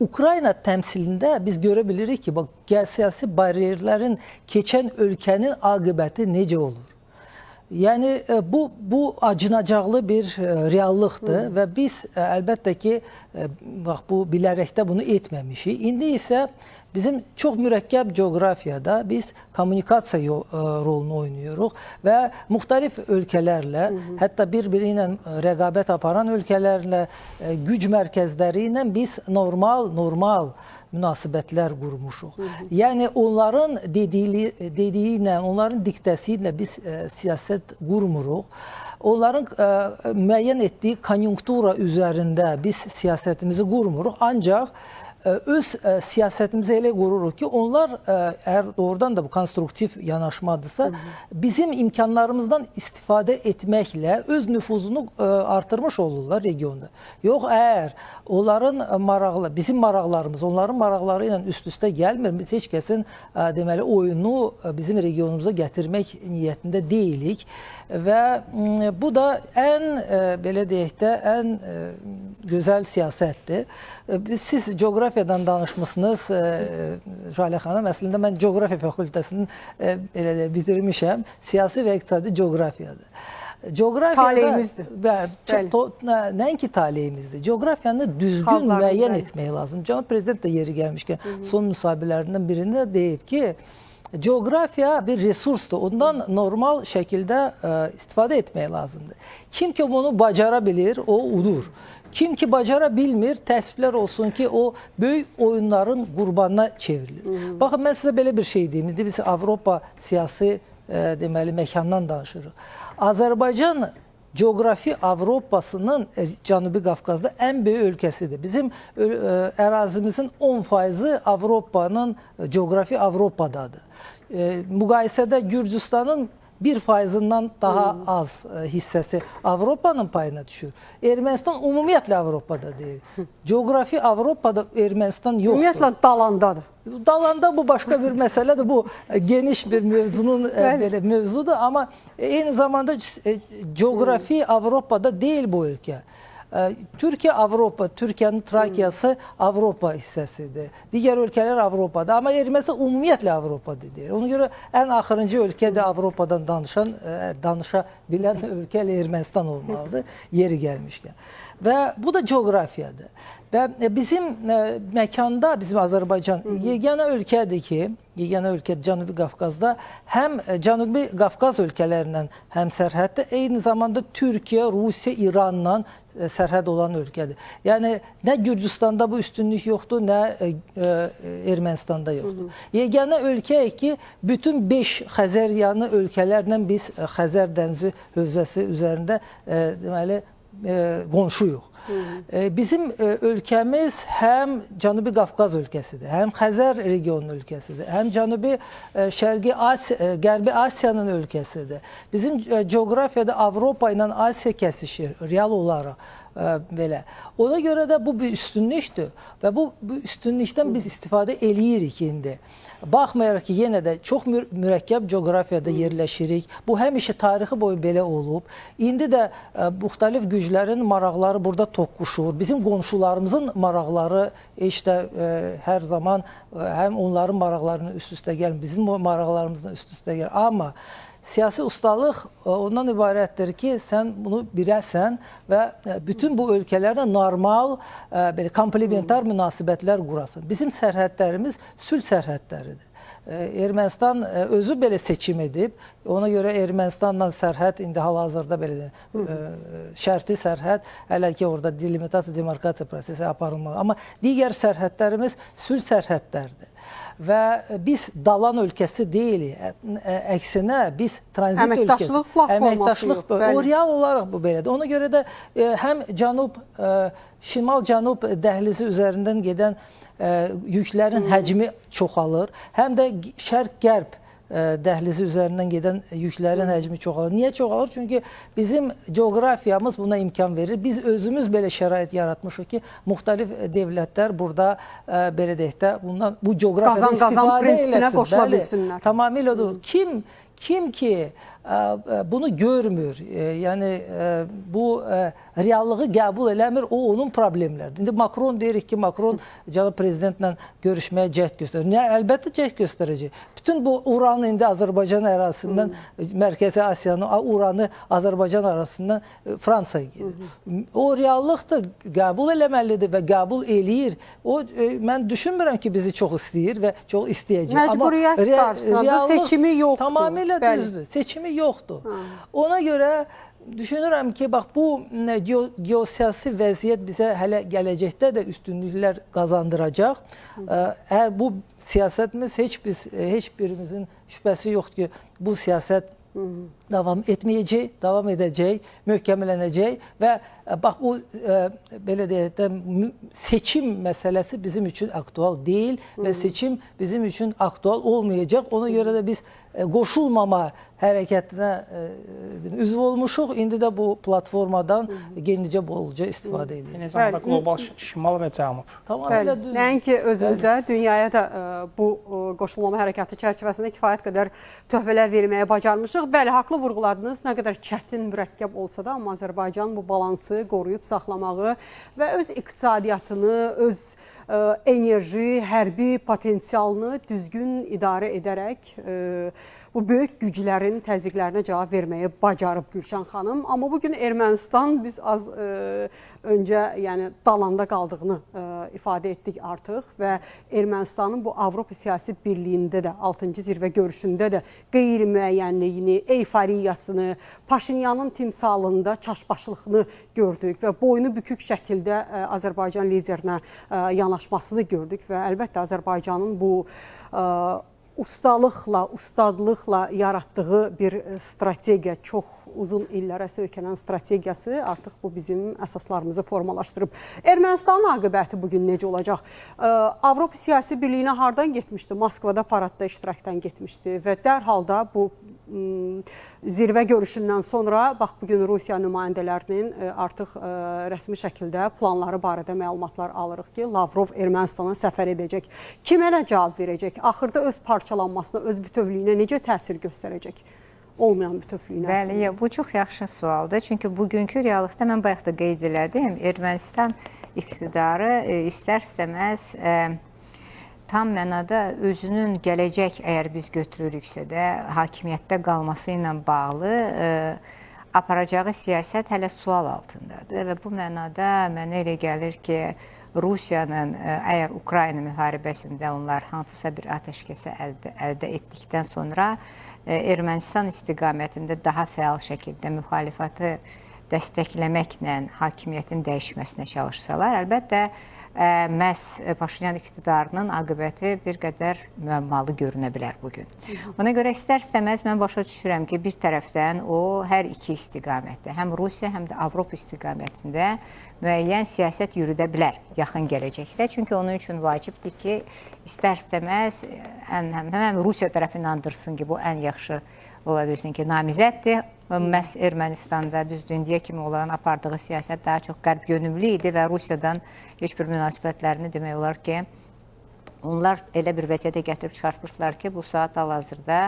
Ukrayna təmsilində biz görə bilirik ki, geosiyasi bariyerlərin keçən ölkənin aqibəti necə olur? Yəni, bu acınacaqlı bir reallıqdır və biz əlbəttə ki, bu bilərəkdə bunu etməmişik. İndi isə bizim çox mürəkkəb coğrafiyada biz kommunikasiya rolunu oynayırıq və müxtəlif ölkələrlə, hətta bir-biri ilə rəqabət aparan ölkələrlə, güc mərkəzləri ilə biz normal münasibətlər qurmuşuq. Yəni, onların dediyi ilə, onların diktəsi ilə biz siyasət qurmuruq. Onların müəyyən etdiyi konjunktura üzərində biz siyasətimizi qurmuruq, ancaq öz siyasətimizi elə qururuq ki, onlar əgər doğrudan da bu konstruktiv yanaşmadırsa, bizim imkanlarımızdan istifadə etməklə öz nüfuzunu artırmış olurlar regionda. Yox, əgər onların maraqları, bizim maraqlarımız onların maraqları ilə üst-üstə gəlmir, biz heç kəsin deməli oyunu bizim regionumuza gətirmək niyyətində deyilik və bu da ən, belə deyək də, ən gözəl siyasətdir. Siz coğrafiyadan danışmışsınız, Jalə xanım. Əslində, mən coğrafiya fakültəsini bitirmişəm. Siyasi və iqtisadi coğrafiyadır. Taleyimizdir. Nəinki taleyimizdir. Coğrafiyanı düzgün müəyyən etmək lazım. Cənab Prezident də yeri gəlmişkən son müsahibələrdən birində deyib ki, coğrafiya bir resursdur. Ondan normal şəkildə istifadə etmək lazımdır. Kim ki bunu bacara bilir, o udur. Kim ki bacara bilmir, təəssüflər olsun ki, o böyük oyunların qurbanına çevrilir. Baxın, mən sizə belə bir şey deyim. Biz Avropa siyasi deməli məkandan danışırıq. Azərbaycan coğrafi Avropasının Cənubi Qafqazda ən böyük ölkəsidir. Bizim ərazimizin 10% Avropanın coğrafi Avropadadır. Müqayisədə Gürcüstanın 1%-dən daha az hissəsi Avropanın payına düşür. Ermənistan ümumiyyətlə Avropada deyil. Coğrafi Avropada Ermənistan yoxdur. Ümumiyyətlə dalandadır. Dalanda bu başqa bir məsələdir. Bu geniş bir mövzudur. Amma eyni zamanda coğrafi Avropada deyil bu ölkə. Türkiyə Avropa, Türkiyənin Trakiyası Avropa hissəsidir. Digər ölkələr Avropada, amma Ermənistan ümumiyyətlə Avropada deyir. Ona görə ən axırıncı ölkədə Avropadan danışa bilən ölkə Ermənistan olmalıdır, yeri gəlmişkən. Və bu da coğrafiyadır. Və bizim məkanda, bizim Azərbaycan yeganə ölkədir ki, yeganə ölkə Cənubi Qafqazda həm Cənubi Qafqaz ölkələrindən həm sərhəddə, eyni zamanda Türkiyə, Rusiya, İranla sərhəd olan ölkədir. Yəni, nə Gürcüstanda bu üstünlük yoxdur, nə Ermənistanda yoxdur. Yeganə ölkəyik ki, bütün 5 Xəzəryanı ölkələrlə biz Xəzər dənizi hövzəsi üzərində deməli qonşuyuq. Bizim ölkəmiz həm Cənubi Qafqaz ölkəsidir, həm Xəzər regionunun ölkəsidir, həm Cənubi Qərbi Asiyanın ölkəsidir. Bizim coğrafiyada Avropa ilə Asiya kəsişir, real olaraq belə. Ona görə də bu bir üstünlükdür və bu üstünlükdən biz istifadə eləyirik indi. Baxmayaraq ki, yenə də çox mürəkkəb coğrafiyada yerləşirik. Bu həmişə tarixi boyu belə olub. İndi də müxtəlif güclərin maraqları burada toqquşur. Bizim qonşularımızın maraqları heç də hər zaman həm onların maraqlarının üst-üstə gəlmir, bizim maraqlarımızın üst-üstə gəlir. Amma siyasi ustalıq ondan ibarətdir ki, sən bunu biləsən və bütün bu ölkələrlə normal, belə komplementar münasibətlər qurasan. Bizim sərhədlərimiz sülh sərhədləridir. Ermənistan özü belə seçim edib. Ona görə Ermənistanla sərhəd indi hal-hazırda belə şərti sərhəd, hələ ki orada delimitasiya, demarkasiya prosesi aparılmalı. Amma digər sərhədlərimiz sülh sərhədlərdir. Və biz dalan ölkəsi deyilik. Əksinə biz tranzit ölkəsi. Əməkdaşlıq platforması yox. O real olaraq bu belədir. Ona görə də həm şimal-cənub dəhlizi üzərindən gedən yüklərin həcmi çoxalır, həm də şərq-qərb dəhlizi üzərindən gedən yüklərin həcmi çoxalır. Niyə çoxalır? Çünki bizim coğrafiyamız buna imkan verir. Biz özümüz belə şərait yaratmışıq ki, müxtəlif dövlətlər burada belə deyək də bu coğrafiyadan istifadə eləsin. Tamamilə doğru. Kim ki bunu görmür, yəni bu reallığı qəbul eləmir, o onun problemləridir. İndi Makron deyirik ki, Makron cənab prezidentlə görüşməyə cəhd göstərir. Əlbəttə cəhd göstərəcək. Bütün bu uranı indi Azərbaycan ərazisindən, Mərkəzi Asiyanın uranı Azərbaycan arasından Fransaya gedir. O reallıqdır, qəbul eləməlidir və qəbul eləyir. Mən düşünmürəm ki, bizi çox istəyir və çox istəyəcək. Məcburiyyət qarşısında seçimi yoxdur. Tamamilə düzdür, seçimi yoxdur. Ona görə düşünürəm ki, bax bu geosiyasi vəziyyət bizə hələ gələcəkdə də üstünlüklər qazandıracaq. Əgər bu siyasətimiz heç birimizin şübhəsi yoxdur ki, bu siyasət davam etməyəcək, davam edəcək, möhkəmlənəcək və bax bu belə deyək də seçim məsələsi bizim üçün aktual deyil və seçim bizim üçün aktual olmayacaq. Ona görə də biz qoşulmama hərəkətinə üzv olmuşuq. İndi də bu platformadan genicə bolca istifadə edirik. Eyni zamanda qlobal şimal və cənub. Tamamilə düzdür. Nəinki özümüzə, dünyaya da bu qoşulmama hərəkatı çərçivəsində kifayət qədər töhfələr verməyə bacarmışıq. Bəli, haqlı vurğuladınız. Nə qədər çətin, mürəkkəb olsa da, amma Azərbaycan bu balansı qoruyub saxlamağı və öz iqtisadiyyatını, öz enerji, hərbi potensialını düzgün idarə edərək bu böyük güclərin təzyiqlərinə cavab verməyi bacarıb Gülşən xanım. Amma bugün Ermənistan biz az öncə dalanda qaldığını ifadə etdik artıq və Ermənistanın bu Avropa siyasi birliyində də 6-cı zirvə görüşündə də qeyri-müəyyənliyini, eyfariyasını, Paşinyanın timsalında çaşbaşlığını gördük və boynu bükük şəkildə Azərbaycan liderinə yanaşmasını gördük və əlbəttə Azərbaycanın bu ustalıqla, ustadlıqla yaratdığı bir strategiya, çox uzun illərə söykənən strategiyası artıq bu bizim əsaslarımızı formalaşdırıb. Ermənistanın aqibəti bugün necə olacaq? Avropa siyasi birliyinə hardan getmişdi? Moskvada paradda iştirakdan getmişdi və dərhal da bu zirvə görüşündən sonra bax bugün Rusiya nümayəndələrinin artıq rəsmi şəkildə planları barədə məlumatlar alırıq ki, Lavrov Ermənistana səfər edəcək. Kimə nə cavab verəcək? Axırda öz parçalanmasına, öz bütövlüyünə necə təsir göstərəcək? Olmayan bütövlüyünə. Bəli, bu çox yaxşı sualdır. Çünki bugünkü reallıqda mən bayaq da qeyd elədim, Ermənistan iqtidarı istər-istəməz tam mənada özünün gələcək, əgər biz götürürüksə də, hakimiyyətdə qalması ilə bağlı aparacağı siyasət hələ sual altındadır və bu mənada mənə elə gəlir ki, Rusiyanın əgər Ukrayna müharibəsində onlar hansısa bir atəşkəsə əldə etdikdən sonra Ermənistan istiqamətində daha fəal şəkildə müxalifəti dəstəkləməklə hakimiyyətin dəyişməsinə çalışsalar, əlbəttə məhz Paşinyan iqtidarının aqibəti bir qədər müəmmalı görünə bilər bugün. Ona görə istər-istəməz mən başa düşürəm ki, bir tərəfdən o hər iki istiqamətdə, həm Rusiya, həm də Avropa istiqamətində müəyyən siyasət yürüdə bilər yaxın gələcəkdə. Çünki onun üçün vacibdir ki, istər-istəməz həm Rusiya tərəfi inandırsın ki, bu ən yaxşı ola bilsin ki, namizəddir. Məhz Ermənistanda düzdür, indiyə kimi olan apardığı siyasət daha çox qərb yönümlü idi və Rusiyadan heç bir münasibətlərini demək olar ki, onlar elə bir vəziyyətə gətirib çıxartmışlar ki, bu saat hal-hazırda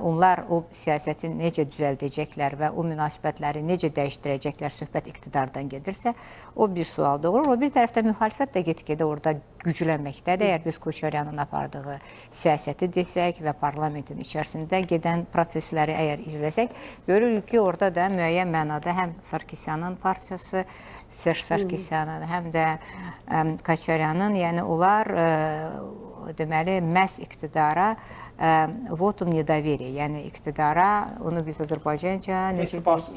onlar o siyasəti necə düzəldəcəklər və o münasibətləri necə dəyişdirəcəklər söhbət iqtidardan gedirsə, o bir sual doğurur. O bir tərəfdən müxalifət də get-gedə orada güclənməkdədir. Əgər biz Koçaryanın apardığı siyasəti desək və parlamentin içərisində gedən prosesləri əgər izləsək, görürük ki, orada da müəyyən mənada həm Sarkisyanın partiyası, Serj Sarkisyanın, həm də Koçaryanın, yəni onlar deməli məhz iqtidara votum nedaveriya, yəni iqtidara, onu biz Azərbaycanca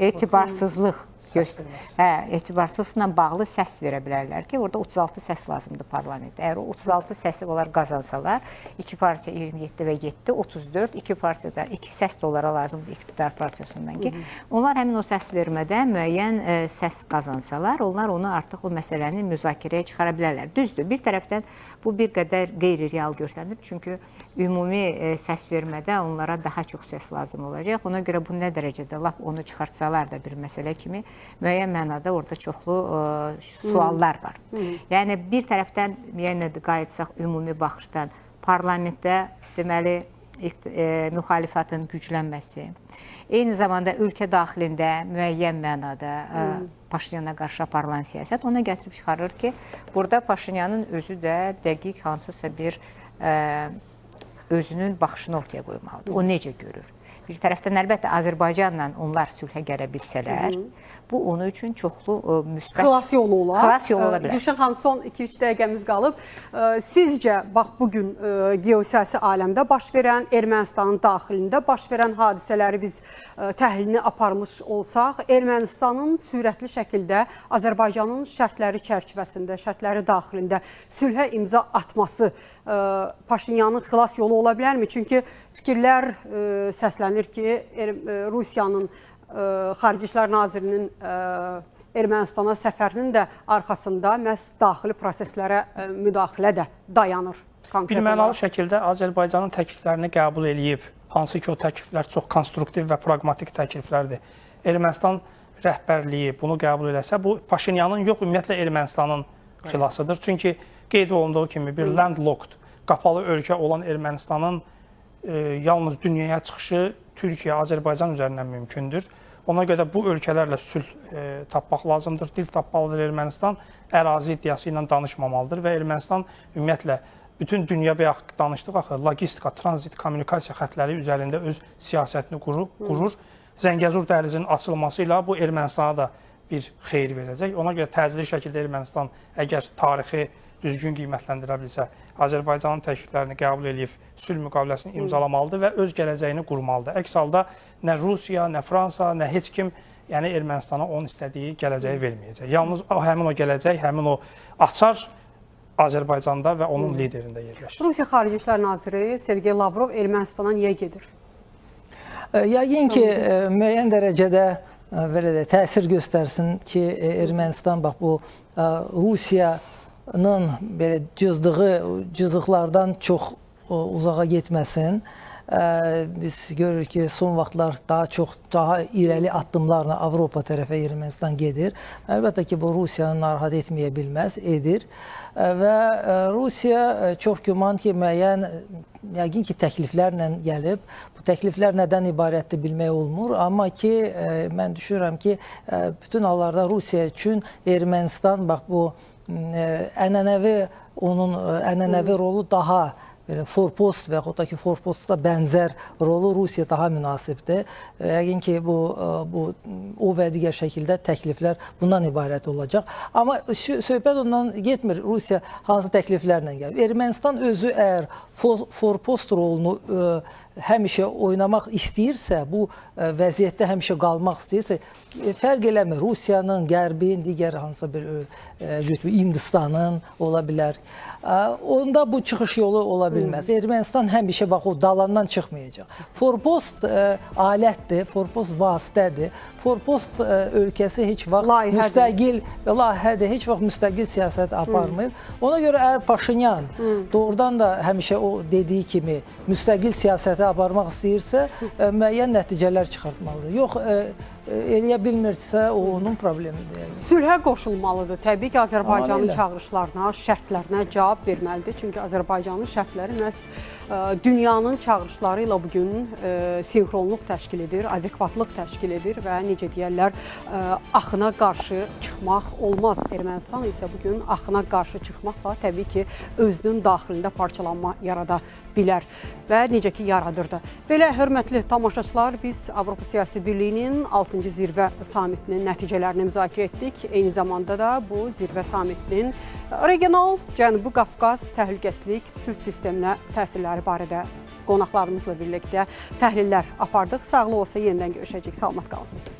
etibarsızlıq, etibarsızlıqla bağlı səs verə bilərlər ki, orada 36 səs lazımdır parlamentdə. Əgər o 36 səsi onlar qazansalar, 2 partiya 27 və 7, 34, 2 partiyada 2 səs də onlara lazımdır iqtidar partiyasından ki, onlar həmin o səs vermədən müəyyən səs qazansalar, onlar onu artıq o məsələni müzakirəyə çıxara bilərlər. Düzdür, bir tərəfdən bu bir qədər qeyri-real görsənir, çünki ümumi səs vermədə onlara daha çox səs lazım olacaq. Ona görə bu nə dərəcədə lap onu çıxartsalar da bir məsələ kimi müəyyən mənada orada çoxlu suallar var. Yəni bir tərəfdən yenə də qayıtsaq ümumi baxışdan parlamentdə deməli müxalifətin güclənməsi, eyni zamanda ölkə daxilində müəyyən mənada Paşinyana qarşı aparılan siyasət ona gətirib çıxarır ki, burada Paşinyanın özü də dəqiq hansısa bir özünün baxışını ortaya qoymalıdır. O necə görür? Bir tərəfdən əlbəttə Azərbaycanla onlar sülhə gələ bilsələr, bu onun üçün çoxlu müsbət xilas yolu olar. Xilas yolu ola bilər. Gülşən xanım, son 2-3 dəqiqəmiz qalıb. Sizcə, bax, bugün geosiyasi aləmdə baş verən, Ermənistanın daxilində baş verən hadisələri biz təhlilini aparmış olsaq, Ermənistanın sürətli şəkildə Azərbaycanın şərtləri çərçivəsində, şərtləri daxilində sülhə imza atması Paşinyanın xilas yolu ola bilərmi? Çünki fikirlər səslənir ki, Rusiyanın Xarici İşlər Nazirinin Ermənistana səfərinin də arxasında məhz daxili proseslərə müdaxilə də dayanır. Bilmənalı şəkildə Azərbaycanın təkliflərini qəbul edib, hansı ki o təkliflər çox konstruktiv və praqmatik təkliflərdir. Ermənistan rəhbərliyi bunu qəbul eləsə, bu Paşinyanın yox, ümumiyyətlə Ermənistanın xilasıdır. Çünki qeyd olunduğu kimi bir landlocked, qapalı ölkə olan Ermənistanın yalnız dünyaya çıxışı Türkiyə, Azərbaycan üzərindən mümkündür. Ona görə bu ölkələrlə sülh tapmaq lazımdır, dil tapmalıdır Ermənistan, ərazi iddiası ilə danışmamalıdır və Ermənistan ümumiyyətlə bütün dünya bayaq danışdıq axı, logistika, tranzit, kommunikasiya xətləri üzərində öz siyasətini qurur. Zəngəzur dəhlizinin açılması ilə bu Ermənistana da bir xeyir verəcək. Ona görə təcili şəkildə Ermənistan əgər tarixi düzgün qiymətləndirə bilsə, Azərbaycanın təkliflərini qəbul edib sülh müqaviləsini imzalamalıdır və öz gələcəyini qurmalıdır. Əks halda nə Rusiya, nə Fransa, nə heç kim yəni Ermənistana onun istədiyi gələcəyi verməyəcək. Yalnız həmin o gələcək, həmin o açar Azərbaycanda və onun liderində yerləşir. Rusiya Xarici İşlər Naziri Sergey Lavrov Ermənistana niyə gedir? Yəqin ki, müəyyən dərəcədə belə də təsir göstərsin ki, Ermənistan bax bu Rusiyanın belə cızıqlardan çox uzağa getməsin. Biz görürük ki, son vaxtlar daha irəli addımlarla Avropa tərəfə Ermənistan gedir. Əlbəttə ki, bu Rusiyanı narahat etməyə bilməz, edir. Və Rusiya çox güman ki, müəyyən yəqin ki, təkliflərlə gəlib. Bu təkliflər nədən ibarətdir bilmək olmur. Amma ki, mən düşünürəm ki, bütün hallarda Rusiya üçün Ermənistan bax bu onun ənənəvi rolu daha forpost və yaxud da ki, forpostda bənzər rolu Rusiya daha münasibdir. Yəqin ki, o və digər şəkildə təkliflər bundan ibarət olacaq. Amma söhbət ondan getmir, Rusiya hansı təkliflərlə gəlir. Ermənistan özü əgər forpost rolunu həmişə oynamaq istəyirsə, bu vəziyyətdə həmişə qalmaq istəyirsə, fərq eləmir. Rusiyanın, Qərbin, digər hansısa bir Hindistanın ola bilər. Onda bu çıxış yolu ola bilməz. Ermənistan həmişə bax o dalandan çıxmayacaq. Forpost alətdir, forpost vasitədir. Forpost ölkəsi heç vaxt müstəqil layihədir, heç vaxt müstəqil siyasət aparmayıb. Ona görə əgər Paşinyan doğrudan da həmişə o dediyi kimi müstəqil siyasəti aparmaq istəyirsə, müəyyən nəticələr çıxartmalıdır. Yox, eləyə bilmirsə, o onun problemidir. Sülhə qoşulmalıdır. Təbii ki, Azərbaycanın çağırışlarına, şərtlərinə cavab verməlidir. Çünki Azərbaycanın şərtləri məhz dünyanın çağırışları ilə bugün sinxronluq təşkil edir, adekvatlıq təşkil edir və necə deyərlər, axına qarşı çıxmaq olmaz. Ermənistan isə bugün axına qarşı çıxmaqla təbii ki, özünün daxilində parçalanma yarada bilər və necə ki, yaradırdı. Belə, hörmətli tamaşaçılar, biz Avropa Siyasi Birliyinin 6-cı zirvə samitinin nəticələrini müzakirə etdik. Eyni zamanda da bu zirvə samitinin regional Cənubi Qafqaz təhlükəsizlik sülh sisteminə təsirləri barədə qonaqlarımızla birlikdə təhlillər apardıq. Sağlıq olsa yenidən görüşəcək. Salamat qalın.